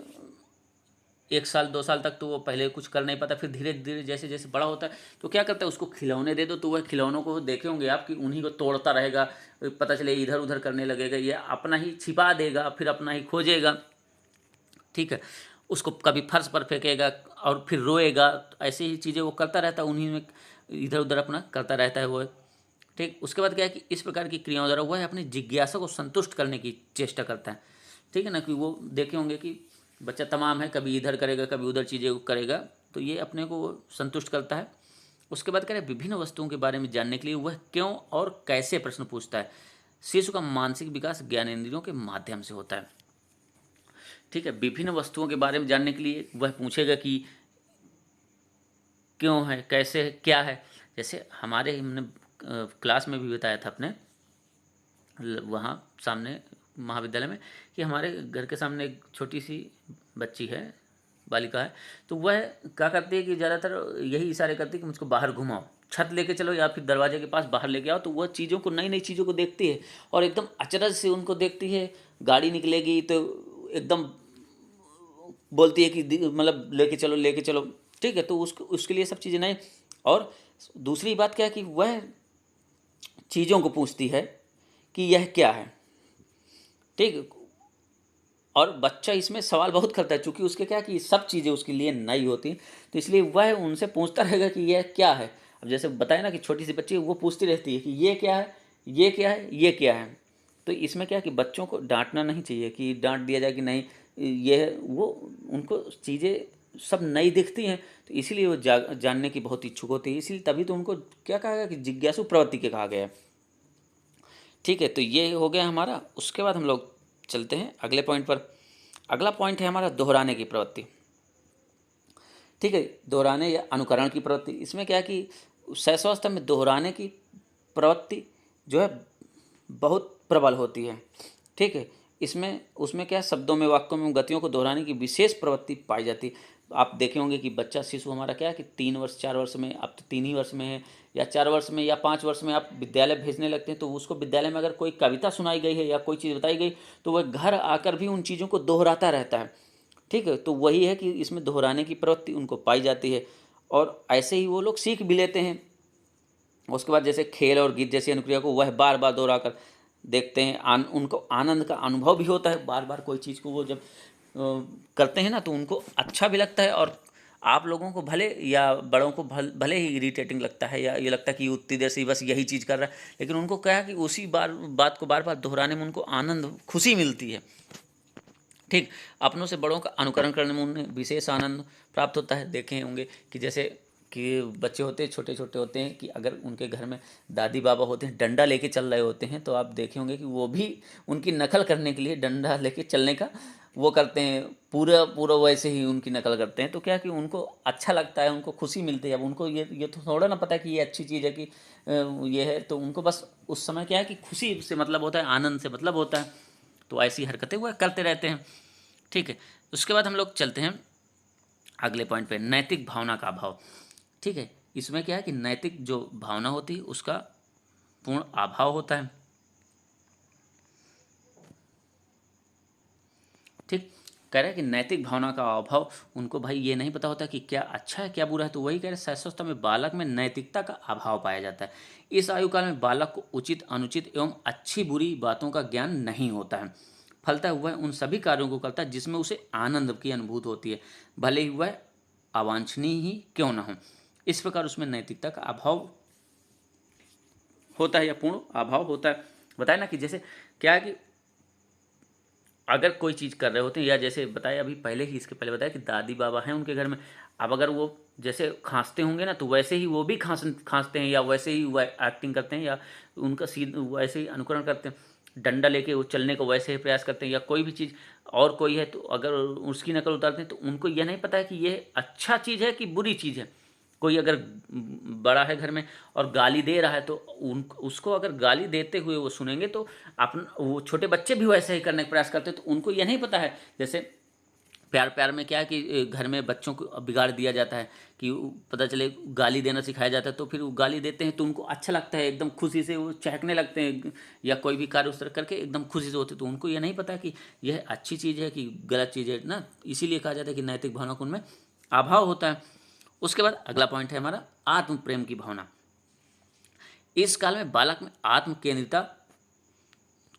1 साल 2 साल तक तो वो पहले कुछ कर नहीं पाता, फिर धीरे धीरे जैसे जैसे बड़ा होता है तो क्या करता है, उसको खिलौने दे दो तो वह खिलौनों को देखे होंगे आप कि उन्हीं को तोड़ता रहेगा। पता चले इधर उधर करने लगेगा, ये अपना ही छिपा देगा, फिर अपना ही खोजेगा। ठीक है। उसको कभी फर्श पर फेंकेगा और फिर रोएगा, तो ऐसी ही चीज़ें वो करता रहता है, उन्हीं में इधर उधर अपना करता रहता है वो। ठीक। उसके बाद क्या है कि इस प्रकार की क्रियाओं द्वारा वह अपनी जिज्ञासा को संतुष्ट करने की चेष्टा करता है। ठीक है ना, कि वो देखे होंगे कि बच्चा तमाम है, कभी इधर करेगा कभी उधर चीज़ें करेगा, तो ये अपने को वो संतुष्ट करता है। उसके बाद कह रहे विभिन्न वस्तुओं के बारे में जानने के लिए वह क्यों और कैसे प्रश्न पूछता है। शिशु का मानसिक विकास ज्ञानेंद्रियों के माध्यम से होता है। ठीक है। विभिन्न वस्तुओं के बारे में जानने के लिए वह पूछेगा कि क्यों है, कैसे है, क्या है। जैसे हमारे हमने क्लास में भी बताया था अपने वहाँ सामने महाविद्यालय में कि हमारे घर के सामने एक छोटी सी बच्ची है, बालिका है। तो वह क्या करती है कि ज़्यादातर यही इशारे करती है कि मुझको बाहर घुमाओ, छत लेके चलो या फिर दरवाजे के पास बाहर लेके आओ। तो वह चीज़ों को, नई नई चीज़ों को देखती है और एकदम अचरज से उनको देखती है। गाड़ी निकलेगी तो एकदम बोलती है कि मतलब लेके चलो लेके चलो। ठीक है। तो उसको उसके लिए सब चीज़ें नई। और दूसरी बात क्या है कि वह चीज़ों को पूछती है कि यह क्या है। ठीक। और बच्चा इसमें सवाल बहुत करता है, चूंकि उसके क्या है कि सब चीज़ें उसके लिए नई होती हैं, तो इसलिए वह उनसे पूछता रहेगा कि यह क्या है। अब जैसे बताया ना कि छोटी सी बच्ची वो पूछती रहती है कि ये क्या है, ये क्या है, ये क्या है। तो इसमें क्या है कि बच्चों को डांटना नहीं चाहिए कि डांट दिया जाए कि नहीं ये वो, उनको चीज़ें सब नई दिखती हैं, तो इसीलिए वो जानने की बहुत इच्छुक होती है। इसलिए तभी तो उनको क्या कहा गया कि जिज्ञासु प्रवृत्ति के कहा गया है। ठीक है। तो ये हो गया हमारा। उसके बाद हम लोग चलते हैं अगले पॉइंट पर। अगला पॉइंट है हमारा दोहराने की प्रवृत्ति। ठीक है। दोहराने या अनुकरण की प्रवृत्ति। इसमें क्या है कि शैशवावस्था में दोहराने की प्रवृत्ति जो है बहुत प्रबल होती है। ठीक है। इसमें उसमें क्या है, शब्दों में, वाक्यों में, गतियों को दोहराने की विशेष प्रवृत्ति पाई जाती है। आप देखे होंगे कि बच्चा शिशु हमारा क्या है कि 3 वर्ष 4 वर्ष में, अब तो 3 ही वर्ष में है, या 4 वर्ष में या 5 वर्ष में आप विद्यालय भेजने लगते हैं, तो उसको विद्यालय में अगर कोई कविता सुनाई गई है या कोई चीज़ बताई गई तो वह घर आकर भी उन चीज़ों को दोहराता रहता है। ठीक है। तो वही है कि इसमें दोहराने की प्रवृत्ति उनको पाई जाती है और ऐसे ही वो लोग सीख भी लेते हैं। उसके बाद जैसे खेल और गीत जैसी अनुक्रिया को वह बार बार दोहरा कर देखते हैं। उनको आनंद का अनुभव भी होता है। बार बार कोई चीज़ को वो जब करते हैं ना तो उनको अच्छा भी लगता है, और आप लोगों को भले या बड़ों को भले ही इरिटेटिंग लगता है या ये लगता है कि उतनी देर से बस यही चीज़ कर रहा है, लेकिन उनको क्या है कि उसी बात को बार बार दोहराने में उनको आनंद, खुशी मिलती है। ठीक। अपनों से बड़ों का अनुकरण करने में उन्हें विशेष आनंद प्राप्त होता है। देखे होंगे कि जैसे कि बच्चे होते हैं, छोटे छोटे होते हैं, कि अगर उनके घर में दादी बाबा होते हैं, डंडा लेके चल रहे होते हैं, तो आप देखे होंगे कि वो भी उनकी नकल करने के लिए डंडा लेके चलने का वो करते हैं, पूरा पूरा वैसे ही उनकी नकल करते हैं। तो क्या कि उनको अच्छा लगता है, उनको खुशी मिलती है। अब उनको ये तो थोड़ा ना पता है कि ये अच्छी चीज़ है कि ये है, तो उनको बस उस समय क्या है कि खुशी से मतलब होता है, आनंद से मतलब होता है। तो ऐसी हरकतें वह करते रहते हैं। ठीक है। उसके बाद हम लोग चलते हैं अगले पॉइंट पे, नैतिक भावना का अभाव। ठीक है। इसमें क्या है कि नैतिक जो भावना होती है उसका पूर्ण अभाव होता है। ठीक। कह रहे हैं कि नैतिक भावना का अभाव, उनको भाई ये नहीं पता होता कि क्या अच्छा है क्या बुरा है। तो वही कह रहे हैं, शैशवावस्था में बालक में नैतिकता का अभाव पाया जाता है। इस आयु काल में बालक को उचित अनुचित एवं अच्छी बुरी बातों का ज्ञान नहीं होता है। फलतः वह उन सभी कार्यों को करता है जिसमें उसे आनंद की अनुभूति होती है, भले ही वह अवांछनीय ही क्यों न हो। इस प्रकार उसमें नैतिकता का अभाव होता है या पूर्ण अभाव होता है। बताया ना कि जैसे क्या है कि अगर कोई चीज़ कर रहे होते हैं, या जैसे बताया अभी पहले ही, इसके पहले बताया कि दादी बाबा हैं उनके घर में, अब अगर वो जैसे खांसते होंगे ना तो वैसे ही वो भी खांसते हैं, या वैसे ही वह एक्टिंग करते हैं, या उनका सीन वैसे ही अनुकरण करते हैं। डंडा लेके वो चलने को वैसे ही प्रयास करते हैं, या कोई भी चीज़ और कोई है तो अगर उसकी नकल उतारते हैं तो उनको यह नहीं पता है कि यह अच्छा चीज़ है कि बुरी चीज़ है। कोई अगर बड़ा है घर में और गाली दे रहा है तो उन उसको अगर गाली देते हुए वो सुनेंगे तो अपन वो छोटे बच्चे भी वैसे ही करने का प्रयास करते हैं, तो उनको यह नहीं पता है। जैसे प्यार प्यार में क्या है कि घर में बच्चों को बिगाड़ दिया जाता है कि पता चले गाली देना सिखाया जाता है, तो फिर वो गाली देते हैं तो उनको अच्छा लगता है, एकदम खुशी से वो चहकने लगते हैं, या कोई भी कार्य उस तरह करके एकदम खुशी से होते, तो उनको ये नहीं पता कि यह अच्छी चीज़ है कि गलत चीज़ है ना। इसीलिए कहा जाता है कि नैतिक भावना को उनमें अभाव होता है। उसके बाद अगला पॉइंट है हमारा आत्म प्रेम की भावना। इस काल में बालक में आत्म केंद्रिता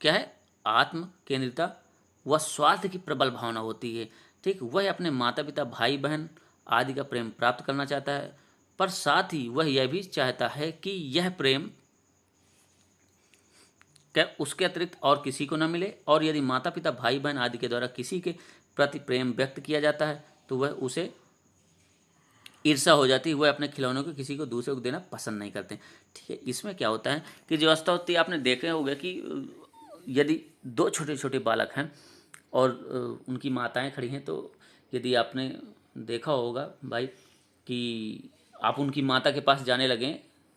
क्या है, आत्म केंद्रिता व स्वार्थ की प्रबल भावना होती है। ठीक, वह अपने माता पिता भाई बहन आदि का प्रेम प्राप्त करना चाहता है, पर साथ ही वह यह भी चाहता है कि यह प्रेम क्या उसके अतिरिक्त और किसी को न मिले, और यदि माता पिता भाई बहन आदि के द्वारा किसी के प्रति प्रेम व्यक्त किया जाता है तो वह उसे ईर्षा हो जाती है, वह अपने खिलौनों को किसी को दूसरे को देना पसंद नहीं करते। ठीक है, इसमें क्या होता है कि जो अवस्था होती है आपने देखे होगा कि यदि दो छोटे छोटे बालक हैं और उनकी माताएं खड़ी हैं, तो यदि आपने देखा होगा भाई कि आप उनकी माता के पास जाने लगें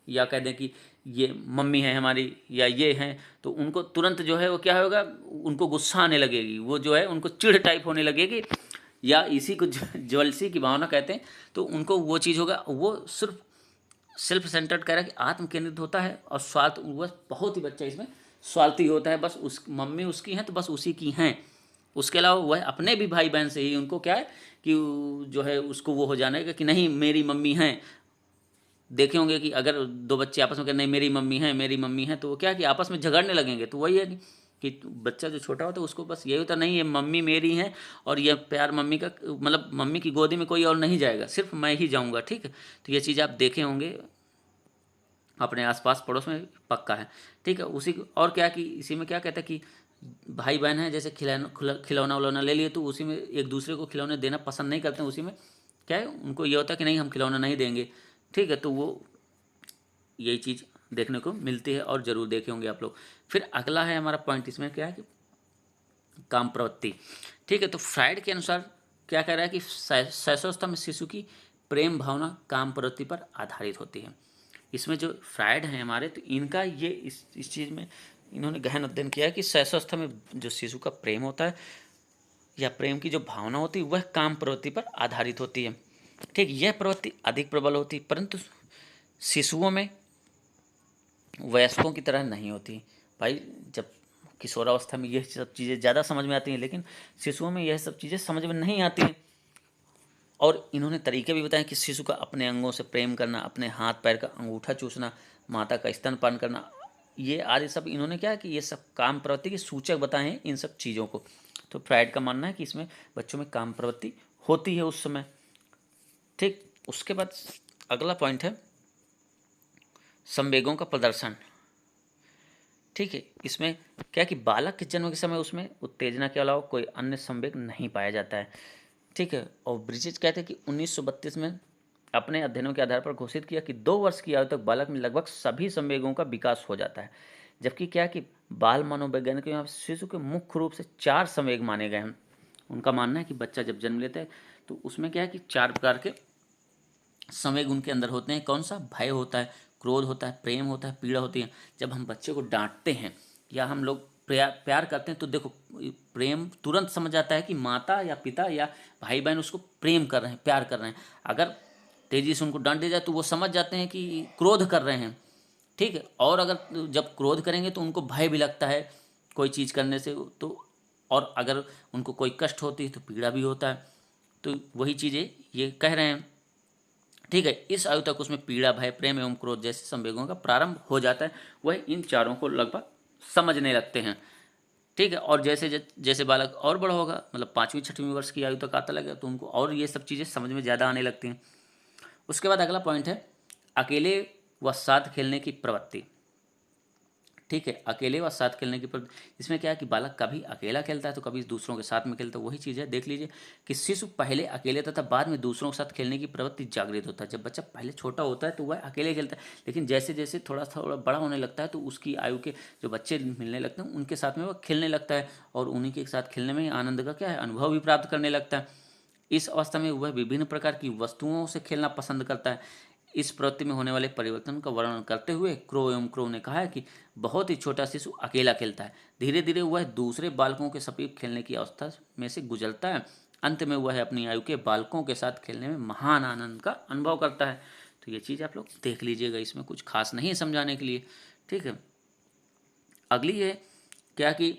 या कह दें कि ये मम्मी है हमारी या ये हैं, तो उनको तुरंत जो है वो क्या होगा, उनको गुस्सा आने लगेगी, वो जो है उनको चिढ़ टाइप होने लगेगी, या इसी को ज्वेलसी की भावना कहते हैं। तो उनको वो चीज़ होगा, वो सिर्फ सेल्फ सेंटर्ड कह रहा है कि आत्म केंद्रित होता है, और स्वार्थ वह बहुत ही बच्चा इसमें स्वार्थी होता है, बस उस मम्मी उसकी हैं तो बस उसी की हैं, उसके अलावा वह अपने भी भाई बहन से ही उनको क्या है कि जो है उसको वो हो जाने का कि नहीं मेरी मम्मी हैं। देखे होंगे कि अगर दो बच्चे आपस में कहें नहीं मेरी मम्मी है, तो वो क्या है कि आपस में झगड़ने लगेंगे। तो वही है कि बच्चा जो छोटा होता है उसको बस यही होता नहीं ये मम्मी मेरी है, और ये प्यार मम्मी का मतलब मम्मी की गोदी में कोई और नहीं जाएगा, सिर्फ मैं ही जाऊंगा। ठीक है, तो ये चीज़ आप देखे होंगे अपने आसपास पड़ोस में पक्का है। ठीक है, उसी और क्या कि इसी में क्या कहता है कि भाई बहन है, जैसे खिलौना उलौना ले लिए तो उसी में एक दूसरे को खिलौने देना पसंद नहीं करते हैं, उसी में क्या है उनको ये होता है कि नहीं हम खिलौना नहीं देंगे। ठीक है, तो वो यही चीज़ देखने को मिलती है और ज़रूर देखे होंगे आप लोग। फिर अगला है हमारा पॉइंट इसमें क्या है कि काम प्रवृत्ति। ठीक है, तो फ्राइड के अनुसार क्या कह रहा है कि शैशवावस्था में शिशु की प्रेम भावना काम प्रवृत्ति पर आधारित होती है। इसमें जो फ्राइड हैं हमारे, तो इनका ये इस चीज़ में इन्होंने गहन अध्ययन किया है कि शैशवावस्था में जो शिशु का प्रेम होता है या प्रेम की जो भावना होती है वह काम प्रवृत्ति पर आधारित होती है। ठीक, यह प्रवृत्ति अधिक प्रबल होती है, परंतु शिशुओं में वयस्कों की तरह नहीं होती। भाई जब किशोरावस्था में यह सब चीज़ें ज़्यादा समझ में आती हैं, लेकिन शिशुओं में यह सब चीज़ें समझ में नहीं आती हैं। और इन्होंने तरीके भी बताए कि शिशु का अपने अंगों से प्रेम करना, अपने हाथ पैर का अंगूठा चूसना, माता का स्तनपान करना, ये आदि सब इन्होंने क्या है कि ये सब काम प्रवृत्ति के सूचक बताए हैं इन सब चीज़ों को। तो फ्राइड का मानना है कि इसमें बच्चों में काम प्रवृत्ति होती है उस समय। ठीक, उसके बाद अगला पॉइंट है संवेगों का प्रदर्शन। ठीक है, इसमें क्या कि बालक के जन्म के समय उसमें उत्तेजना के अलावा कोई अन्य संवेग नहीं पाया जाता है। ठीक है, और ब्रिजेज कहते हैं कि 1932 में अपने अध्ययनों के आधार पर घोषित किया कि 2 वर्ष की आयु तक बालक में लगभग सभी संवेगों का विकास हो जाता है। जबकि क्या कि बाल मनोवैज्ञानिकों यहाँ शिशु के मुख्य रूप से 4 संवेग माने गए हैं। उनका मानना है कि बच्चा जब जन्म लेता है तो उसमें क्या है कि 4 प्रकार के संवेग उनके अंदर होते हैं। कौन सा? भय होता है, क्रोध होता है, प्रेम होता है, पीड़ा होती है। जब हम बच्चे को डांटते हैं या हम लोग प्यार करते हैं तो देखो प्रेम तुरंत समझ आता है कि माता या पिता या भाई बहन उसको प्रेम कर रहे हैं, प्यार कर रहे हैं। अगर तेजी से उनको डांट दिया जाए तो वो समझ जाते हैं कि क्रोध कर रहे हैं। ठीक है, और अगर जब क्रोध करेंगे तो उनको भय भी लगता है कोई चीज़ करने से, तो और अगर उनको कोई कष्ट होती है तो पीड़ा भी होता है। तो वही चीज़ें ये कह रहे हैं। ठीक है, इस आयु तक उसमें पीड़ा, भय, प्रेम एवं क्रोध जैसे संवेगों का प्रारंभ हो जाता है। वह इन चारों को लगभग समझने लगते हैं। ठीक है, और जैसे जैसे बालक और बड़ा होगा, मतलब 5वीं 6वीं वर्ष की आयु तक आता लगेगा, तो उनको और ये सब चीज़ें समझ में ज़्यादा आने लगती हैं। उसके बाद अगला पॉइंट है अकेले व साथ खेलने की प्रवृत्ति। ठीक है, अकेले व साथ खेलने की प्रवृत्ति, इसमें क्या है कि बालक कभी अकेला खेलता है तो कभी दूसरों के साथ में खेलता है। वही चीज़ है, देख लीजिए कि शिशु पहले अकेले तथा बाद में दूसरों के साथ खेलने की प्रवृत्ति जागृत होता है। जब बच्चा पहले छोटा होता है तो वह अकेले खेलता है, लेकिन जैसे जैसे थोड़ा थोड़ा बड़ा होने लगता है तो उसकी आयु के जो बच्चे मिलने लगते हैं उनके साथ में वह खेलने लगता है, और उन्हीं के साथ खेलने में आनंद का क्या है, अनुभव भी प्राप्त करने लगता है। इस अवस्था में वह विभिन्न प्रकार की वस्तुओं से खेलना पसंद करता है। इस प्रवृत्ति में होने वाले परिवर्तन का वर्णन करते हुए क्रो ने कहा है कि बहुत ही छोटा शिशु अकेला खेलता है, धीरे धीरे वह दूसरे बालकों के समीप खेलने की अवस्था में से गुजरता है, अंत में वह अपनी आयु के बालकों के साथ खेलने में महान आनंद का अनुभव करता है। तो ये चीज़ आप लोग देख लीजिएगा, इसमें कुछ खास नहीं है समझाने के लिए। ठीक है, अगली है क्या कि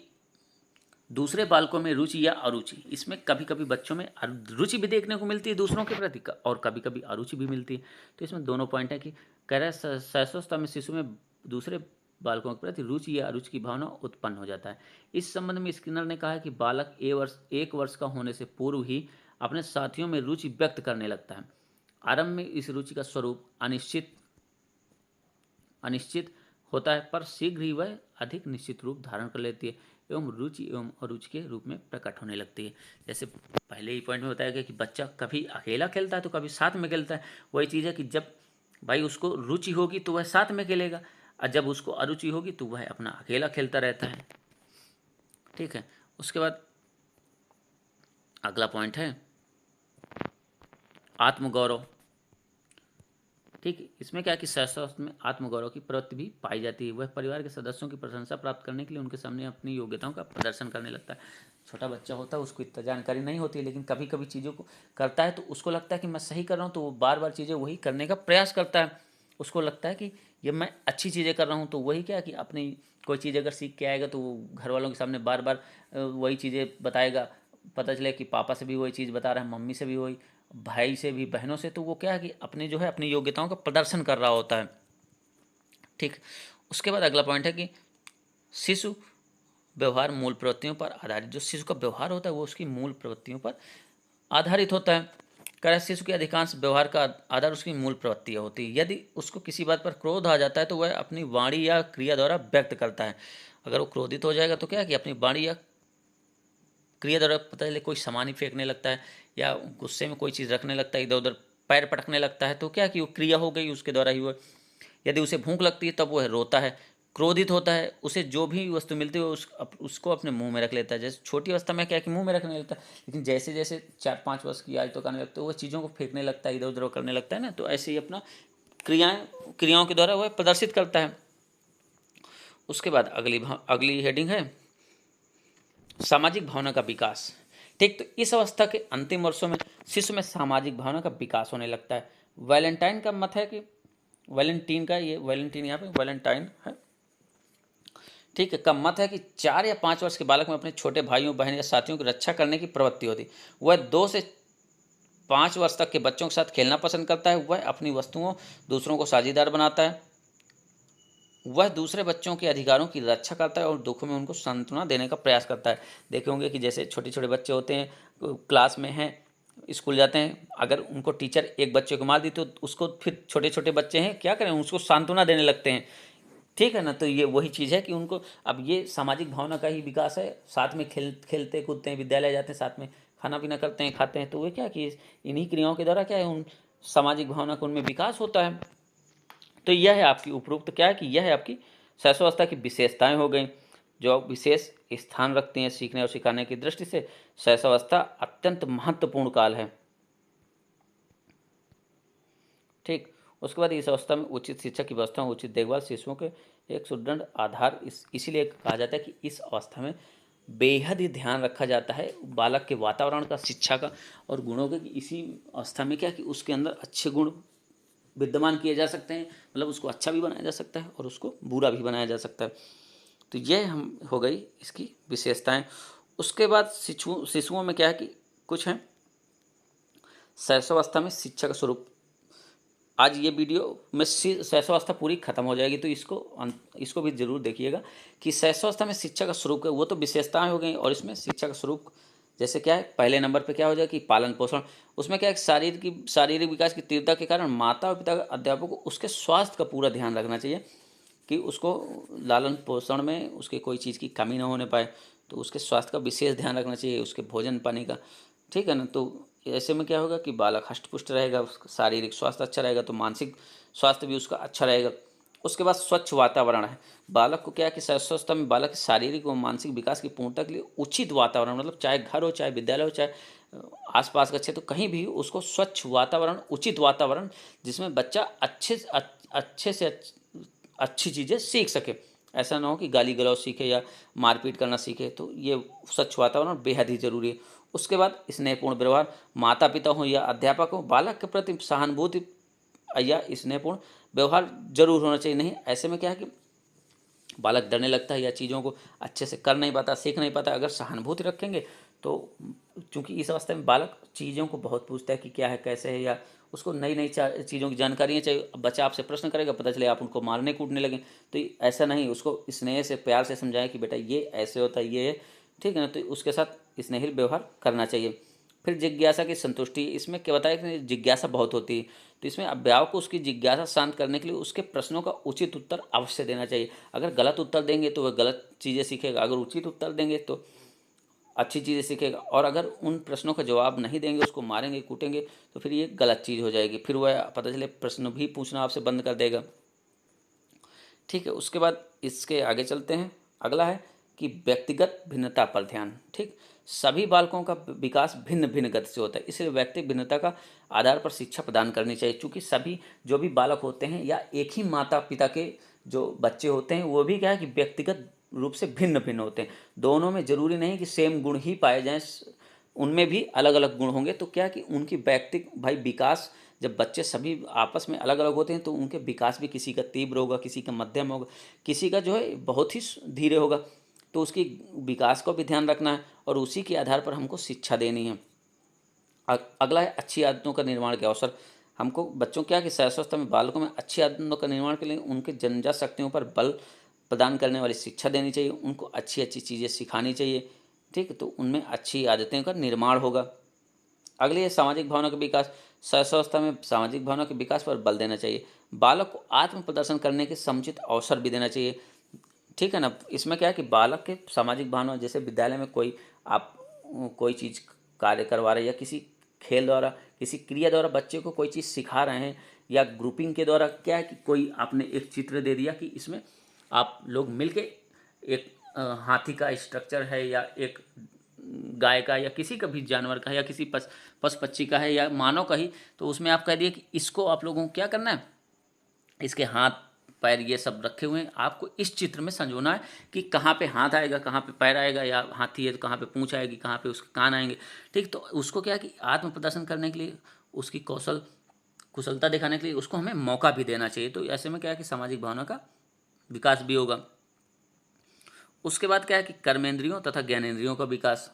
दूसरे बालकों में रुचि या अरुचि। इसमें कभी कभी बच्चों में रुचि भी देखने को मिलती है दूसरों के प्रति, और कभी कभी अरुचि भी मिलती है। तो इसमें दोनों पॉइंट है कि कह रहा है शैशवावस्था में शिशु में दूसरे बालकों के प्रति रुचि या अरुचि की भावना उत्पन्न हो जाता है। इस संबंध में स्किनर ने कहा है कि बालक 1 वर्ष का होने से पूर्व ही अपने साथियों में रुचि व्यक्त करने लगता है। आरंभ में इस रुचि का स्वरूप अनिश्चित अनिश्चित होता है, पर शीघ्र ही वह अधिक निश्चित रूप धारण कर लेती है एवं रुचि एवं अरुचि के रूप में प्रकट होने लगती है। जैसे पहले ही पॉइंट में बताया गया कि बच्चा कभी अकेला खेलता है तो कभी साथ में खेलता है। वही चीज़ है कि जब भाई उसको रुचि होगी तो वह साथ में खेलेगा, और जब उसको अरुचि होगी तो वह अपना अकेला खेलता रहता है। ठीक है, उसके बाद अगला पॉइंट है आत्मगौरव। ठीक है, इसमें क्या है कि शैशवावस्था में आत्मगौरव की प्रवृत्ति भी पाई जाती है। वह परिवार के सदस्यों की प्रशंसा प्राप्त करने के लिए उनके सामने अपनी योग्यताओं का प्रदर्शन करने लगता है। छोटा बच्चा होता है, उसको इतना जानकारी नहीं होती है, लेकिन कभी कभी चीज़ों को करता है तो उसको लगता है कि मैं सही कर रहा हूँ, तो वो बार बार चीज़ें वही करने का प्रयास करता है। उसको लगता है कि ये मैं अच्छी चीज़ें कर रहा हूँ, तो वही क्या कि अपनी कोई चीज़ अगर सीख के आएगा तो वो घर वालों के सामने बार बार वही चीज़ें बताएगा। पता चले कि पापा से भी वही चीज़ बता रहा है, मम्मी से भी वही, भाई से भी, बहनों से, तो वो क्या है कि अपने जो है अपनी योग्यताओं का प्रदर्शन कर रहा होता है। ठीक, उसके बाद अगला पॉइंट है कि शिशु व्यवहार मूल प्रवृत्तियों पर आधारित। जो शिशु का व्यवहार होता है वो उसकी मूल प्रवृत्तियों पर आधारित होता है। कह रहा शिशु के अधिकांश व्यवहार का आधार उसकी मूल प्रवृत्तियाँ होती है। यदि उसको किसी बात पर क्रोध आ जाता है तो वह अपनी वाणी या क्रिया द्वारा व्यक्त करता है। अगर वो क्रोधित हो जाएगा तो क्या है कि अपनी वाणी या क्रिया द्वारा, पता चले कोई सामान ही फेंकने लगता है या गुस्से में कोई चीज़ रखने लगता है, इधर उधर पैर पटकने लगता है, तो क्या कि वो क्रिया हो गई उसके द्वारा ही। वो यदि उसे भूख लगती है तब वह रोता है, क्रोधित होता है, उसे जो भी वस्तु मिलती है उसको अपने मुंह में रख लेता है। जैसे छोटी अवस्था में क्या कि मुंह में रखने लगता है, लेकिन जैसे जैसे 4-5 वर्ष की आयु तक आने लगता है वह चीज़ों को फेंकने लगता है, इधर उधर करने लगता है ना। तो ऐसे ही अपना क्रियाओं के द्वारा वह प्रदर्शित करता है। उसके बाद अगली हेडिंग है सामाजिक भावना का विकास। ठीक, तो इस अवस्था के अंतिम वर्षों में शिशु में सामाजिक भावना का विकास होने लगता है। वैलेंटाइन का मत है कि वैलेंटाइन यहाँ पे वैलेंटाइन है, ठीक है, का मत है कि 4 या 5 वर्ष के बालक में अपने छोटे भाइयों बहन या साथियों की रक्षा करने की प्रवृत्ति होती। वह 2 से 5 वर्ष तक के बच्चों के साथ खेलना पसंद करता है। वह अपनी वस्तुओं दूसरों को साझेदार बनाता है। वह दूसरे बच्चों के अधिकारों की रक्षा करता है और दुखों में उनको सांत्वना देने का प्रयास करता है। देखे होंगे कि जैसे छोटे छोटे बच्चे होते हैं, क्लास में हैं, स्कूल जाते हैं, अगर उनको टीचर एक बच्चे को मार दी तो उसको फिर छोटे छोटे बच्चे हैं क्या करें, उसको सांत्वना देने लगते हैं। ठीक है ना, तो ये वही चीज़ है कि उनको अब ये सामाजिक भावना का ही विकास है। साथ में खेलते कूदते हैं, विद्यालय जाते हैं, साथ में खाना पीना करते हैं, खाते हैं, तो वे क्या कि इन्हीं क्रियाओं के द्वारा क्या है उन सामाजिक भावना का उनमें विकास होता है। तो यह है आपकी उपरोक्त क्या है कि यह है आपकी शैशवावस्था की विशेषताएं हो गई, जो विशेष स्थान रखती हैं सीखने और सिखाने की दृष्टि से। शैशवावस्था अत्यंत महत्वपूर्ण काल है। ठीक, उसके बाद इस अवस्था में उचित शिक्षा की व्यवस्था, उचित देखभाल, शिशुओं के एक सुदृढ़ आधार इसीलिए कहा जाता है कि इस अवस्था में बेहद ही ध्यान रखा जाता है बालक के वातावरण का, शिक्षा का और गुणों के। इसी अवस्था में क्या कि उसके अंदर अच्छे गुण विद्यमान किए जा सकते हैं, मतलब उसको अच्छा भी बनाया जा सकता है और उसको बुरा भी बनाया जा सकता है। तो यह हम हो गई इसकी विशेषताएं। उसके बाद शिशुओं में क्या है कि कुछ हैं शैशवावस्था में शिक्षा का स्वरूप। आज ये वीडियो में शैशवावस्था पूरी खत्म हो जाएगी, तो इसको भी जरूर देखिएगा कि शैशवावस्था में शिक्षा का स्वरूप है, वो तो विशेषताएं हो गई, और इसमें शिक्षा का स्वरूप जैसे क्या है, पहले नंबर पे क्या हो जाए कि पालन पोषण। उसमें क्या है, शारीरिक विकास की तीव्रता के कारण माता और पिता अध्यापकों को उसके स्वास्थ्य का पूरा ध्यान रखना चाहिए। कि उसको लालन पोषण में उसके कोई चीज़ की कमी ना होने पाए, तो उसके स्वास्थ्य का विशेष ध्यान रखना चाहिए, उसके भोजन पानी का, ठीक है ना। तो ऐसे में क्या होगा कि बालक हष्ट पुष्ट रहेगा, उसका शारीरिक स्वास्थ्य अच्छा रहेगा तो मानसिक स्वास्थ्य भी उसका अच्छा रहेगा। उसके बाद स्वच्छ वातावरण है। बालक को क्या है कि स्वास्थ्य में बालक के शारीरिक व मानसिक विकास की पूर्णता के लिए उचित वातावरण, मतलब चाहे घर हो, चाहे विद्यालय हो, चाहे आसपास का क्षेत्र, तो कहीं भी उसको स्वच्छ वातावरण, उचित वातावरण, जिसमें बच्चा अच्छे से अच्छी चीज़ें सीख सके। ऐसा ना हो कि गाली गलौज सीखे या मारपीट करना सीखे, तो ये स्वच्छ वातावरण बेहद ही जरूरी है। उसके बाद स्नेहपूर्ण व्यवहार, माता पिता हो या अध्यापक हो, बालक के प्रति सहानुभूति या स्नेहपूर्ण व्यवहार जरूर होना चाहिए। नहीं ऐसे में क्या है कि बालक डरने लगता है या चीज़ों को अच्छे से कर नहीं पाता, सीख नहीं पाता। अगर सहानुभूति रखेंगे तो, चूंकि इस अवस्था में बालक चीज़ों को बहुत पूछता है कि क्या है, कैसे है, या उसको नई नई चीज़ों की जानकारियाँ चाहिए। बच्चा आपसे प्रश्न करेगा, पता चले आप उनको मारने कूटने लगे, तो ऐसा नहीं, उसको स्नेह से प्यार से समझाएं कि बेटा ये ऐसे होता है, ये है, ठीक है ना। तो उसके साथ स्नेहिल व्यवहार करना चाहिए। फिर जिज्ञासा की संतुष्टि, इसमें क्या बताया कि जिज्ञासा बहुत होती है, तो इसमें अभिभावक को उसकी जिज्ञासा शांत करने के लिए उसके प्रश्नों का उचित उत्तर अवश्य देना चाहिए। अगर गलत उत्तर देंगे तो वह गलत चीज़ें सीखेगा, अगर उचित उत्तर देंगे तो अच्छी चीज़ें सीखेगा। और अगर उन प्रश्नों का जवाब नहीं देंगे, उसको मारेंगे कूटेंगे, तो फिर ये गलत चीज़ हो जाएगी, फिर वह पता चले प्रश्न भी पूछना आपसे बंद कर देगा, ठीक है। उसके बाद इसके आगे चलते हैं। अगला है कि व्यक्तिगत भिन्नता पर ध्यान, ठीक। सभी बालकों का विकास भिन्न भिन्न गति से होता है, इसलिए व्यक्तिगत भिन्नता का आधार पर शिक्षा प्रदान करनी चाहिए। क्योंकि सभी जो भी बालक होते हैं या एक ही माता पिता के जो बच्चे होते हैं, वो भी क्या है कि व्यक्तिगत रूप से भिन्न भिन्न होते हैं। दोनों में जरूरी नहीं कि सेम गुण ही पाए जाएं, उनमें भी अलग अलग गुण होंगे। तो क्या कि उनकी व्यक्तिक भाई विकास, जब बच्चे सभी आपस में अलग अलग होते हैं तो उनके विकास भी, किसी का तीव्र होगा, किसी का मध्यम होगा, किसी का जो है बहुत ही धीरे होगा। तो उसकी विकास को भी ध्यान रखना है और उसी के आधार पर हमको शिक्षा देनी है। अगला है अच्छी आदतों का निर्माण के अवसर। हमको बच्चों क्या कि शैशवावस्था में बालकों में अच्छी आदतों का निर्माण के लिए उनके जन्मजात शक्तियों पर बल प्रदान करने वाली शिक्षा देनी चाहिए, उनको अच्छी अच्छी चीज़ें सिखानी चाहिए, ठीक। तो उनमें अच्छी आदतें का निर्माण होगा। अगली है सामाजिक भावना का विकास। शैशवावस्था में सामाजिक भावना के विकास पर बल देना चाहिए। बालक को आत्म प्रदर्शन करने के समुचित अवसर भी देना चाहिए, ठीक है ना। इसमें क्या है कि बालक के सामाजिक भावना, जैसे विद्यालय में कोई आप कोई चीज़ कार्य करवा रहे हैं, या किसी खेल द्वारा, किसी क्रिया द्वारा बच्चे को कोई चीज़ सिखा रहे हैं, या ग्रुपिंग के द्वारा क्या है कि कोई आपने एक चित्र दे दिया कि इसमें आप लोग मिलके एक हाथी का स्ट्रक्चर है, या एक गाय का, या किसी का भी जानवर का है, या किसी पशु पक्षी का है, या मानव का ही, तो उसमें आप कह दिए कि इसको आप लोगों को क्या करना है, इसके हाथ पैर ये सब रखे हुए हैं, आपको इस चित्र में संजोना है कि कहाँ पे हाथ आएगा, कहाँ पे पैर आएगा, या हाथी है तो कहाँ पे पूंछ आएगी, कहाँ पे उसके कान आएंगे, ठीक। तो उसको क्या है कि आत्म प्रदर्शन करने के लिए, उसकी कुशलता दिखाने के लिए उसको हमें मौका भी देना चाहिए। तो ऐसे में क्या है कि सामाजिक भावना का विकास भी होगा। उसके बाद क्या है कि कर्मेंद्रियों तथा ज्ञानेंद्रियों का विकास,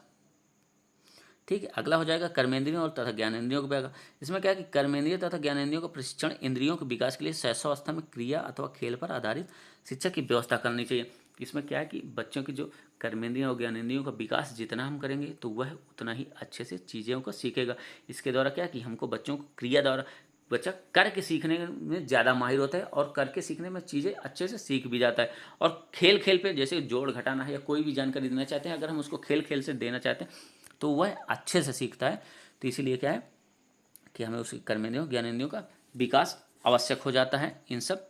ठीक है। अगला हो जाएगा कर्मेंद्रियों और तथा ज्ञानेंद्रियों का विकास। इसमें क्या है कि कर्मेंद्रिय तथा ज्ञानेंद्रियों का प्रशिक्षण इंद्रियों के विकास के लिए शैशवावस्था में क्रिया अथवा खेल पर आधारित शिक्षा की व्यवस्था करनी चाहिए। इसमें क्या है कि बच्चों की जो कर्मेंद्रियों और ज्ञानेंद्रियों का विकास जितना हम करेंगे तो वह उतना ही अच्छे से चीज़ों को सीखेगा। इसके द्वारा क्या है कि हमको बच्चों को क्रिया द्वारा, बच्चा करके सीखने में ज़्यादा माहिर होता है और करके सीखने में चीज़ें अच्छे से सीख भी जाता है। और खेल खेल पे जैसे जोड़ घटाना है या कोई भी जानकारी देना चाहते हैं, अगर हम उसको खेल खेल से देना चाहते हैं तो वह अच्छे से सीखता है। तो इसीलिए क्या है कि हमें उसकी कर्मेंद्रियों ज्ञानेंद्रियों का विकास आवश्यक हो जाता है इन सब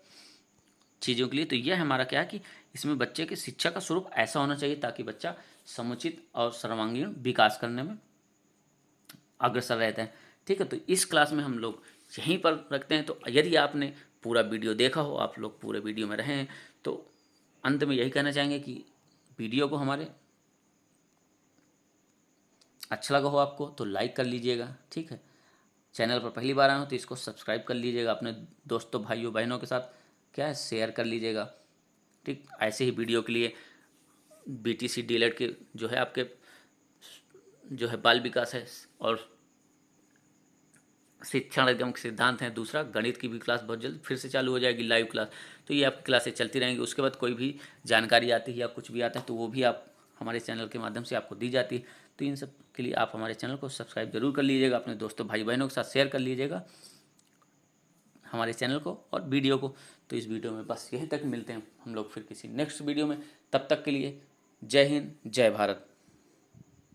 चीज़ों के लिए। तो यह हमारा क्या है कि इसमें बच्चे की शिक्षा का स्वरूप ऐसा होना चाहिए ताकि बच्चा समुचित और सर्वांगीण विकास करने में अग्रसर रहते हैं, ठीक है। तो इस क्लास में हम लोग यहीं पर रखते हैं। तो यदि आपने पूरा वीडियो देखा हो, आप लोग पूरे वीडियो में रहे हैं, तो अंत में यही कहना चाहेंगे कि वीडियो को हमारे अच्छा लगा हो आपको तो लाइक कर लीजिएगा, ठीक है। चैनल पर पहली बार आए हो तो इसको सब्सक्राइब कर लीजिएगा, अपने दोस्तों भाइयों बहनों के साथ क्या है शेयर कर लीजिएगा, ठीक। ऐसे ही वीडियो के लिए BTC डीएलएड के जो है आपके जो है बाल विकास है और शिक्षण एवं सिद्धांत हैं, दूसरा गणित की भी क्लास बहुत जल्द फिर से चालू हो जाएगी, लाइव क्लास। तो ये आपकी क्लासें चलती रहेंगी। उसके बाद कोई भी जानकारी आती है या कुछ भी आता है तो वो भी आप हमारे चैनल के माध्यम से आपको दी जाती है। तो इन सब के लिए आप हमारे चैनल को सब्सक्राइब जरूर कर लीजिएगा, अपने दोस्तों भाई बहनों के साथ शेयर कर लीजिएगा। हमारे चैनल को और वीडियो को। तो इस वीडियो में बस यहीं तक, मिलते हैं हम लोग फिर किसी नेक्स्ट वीडियो में। तब तक के लिए जय हिंद, जय भारत।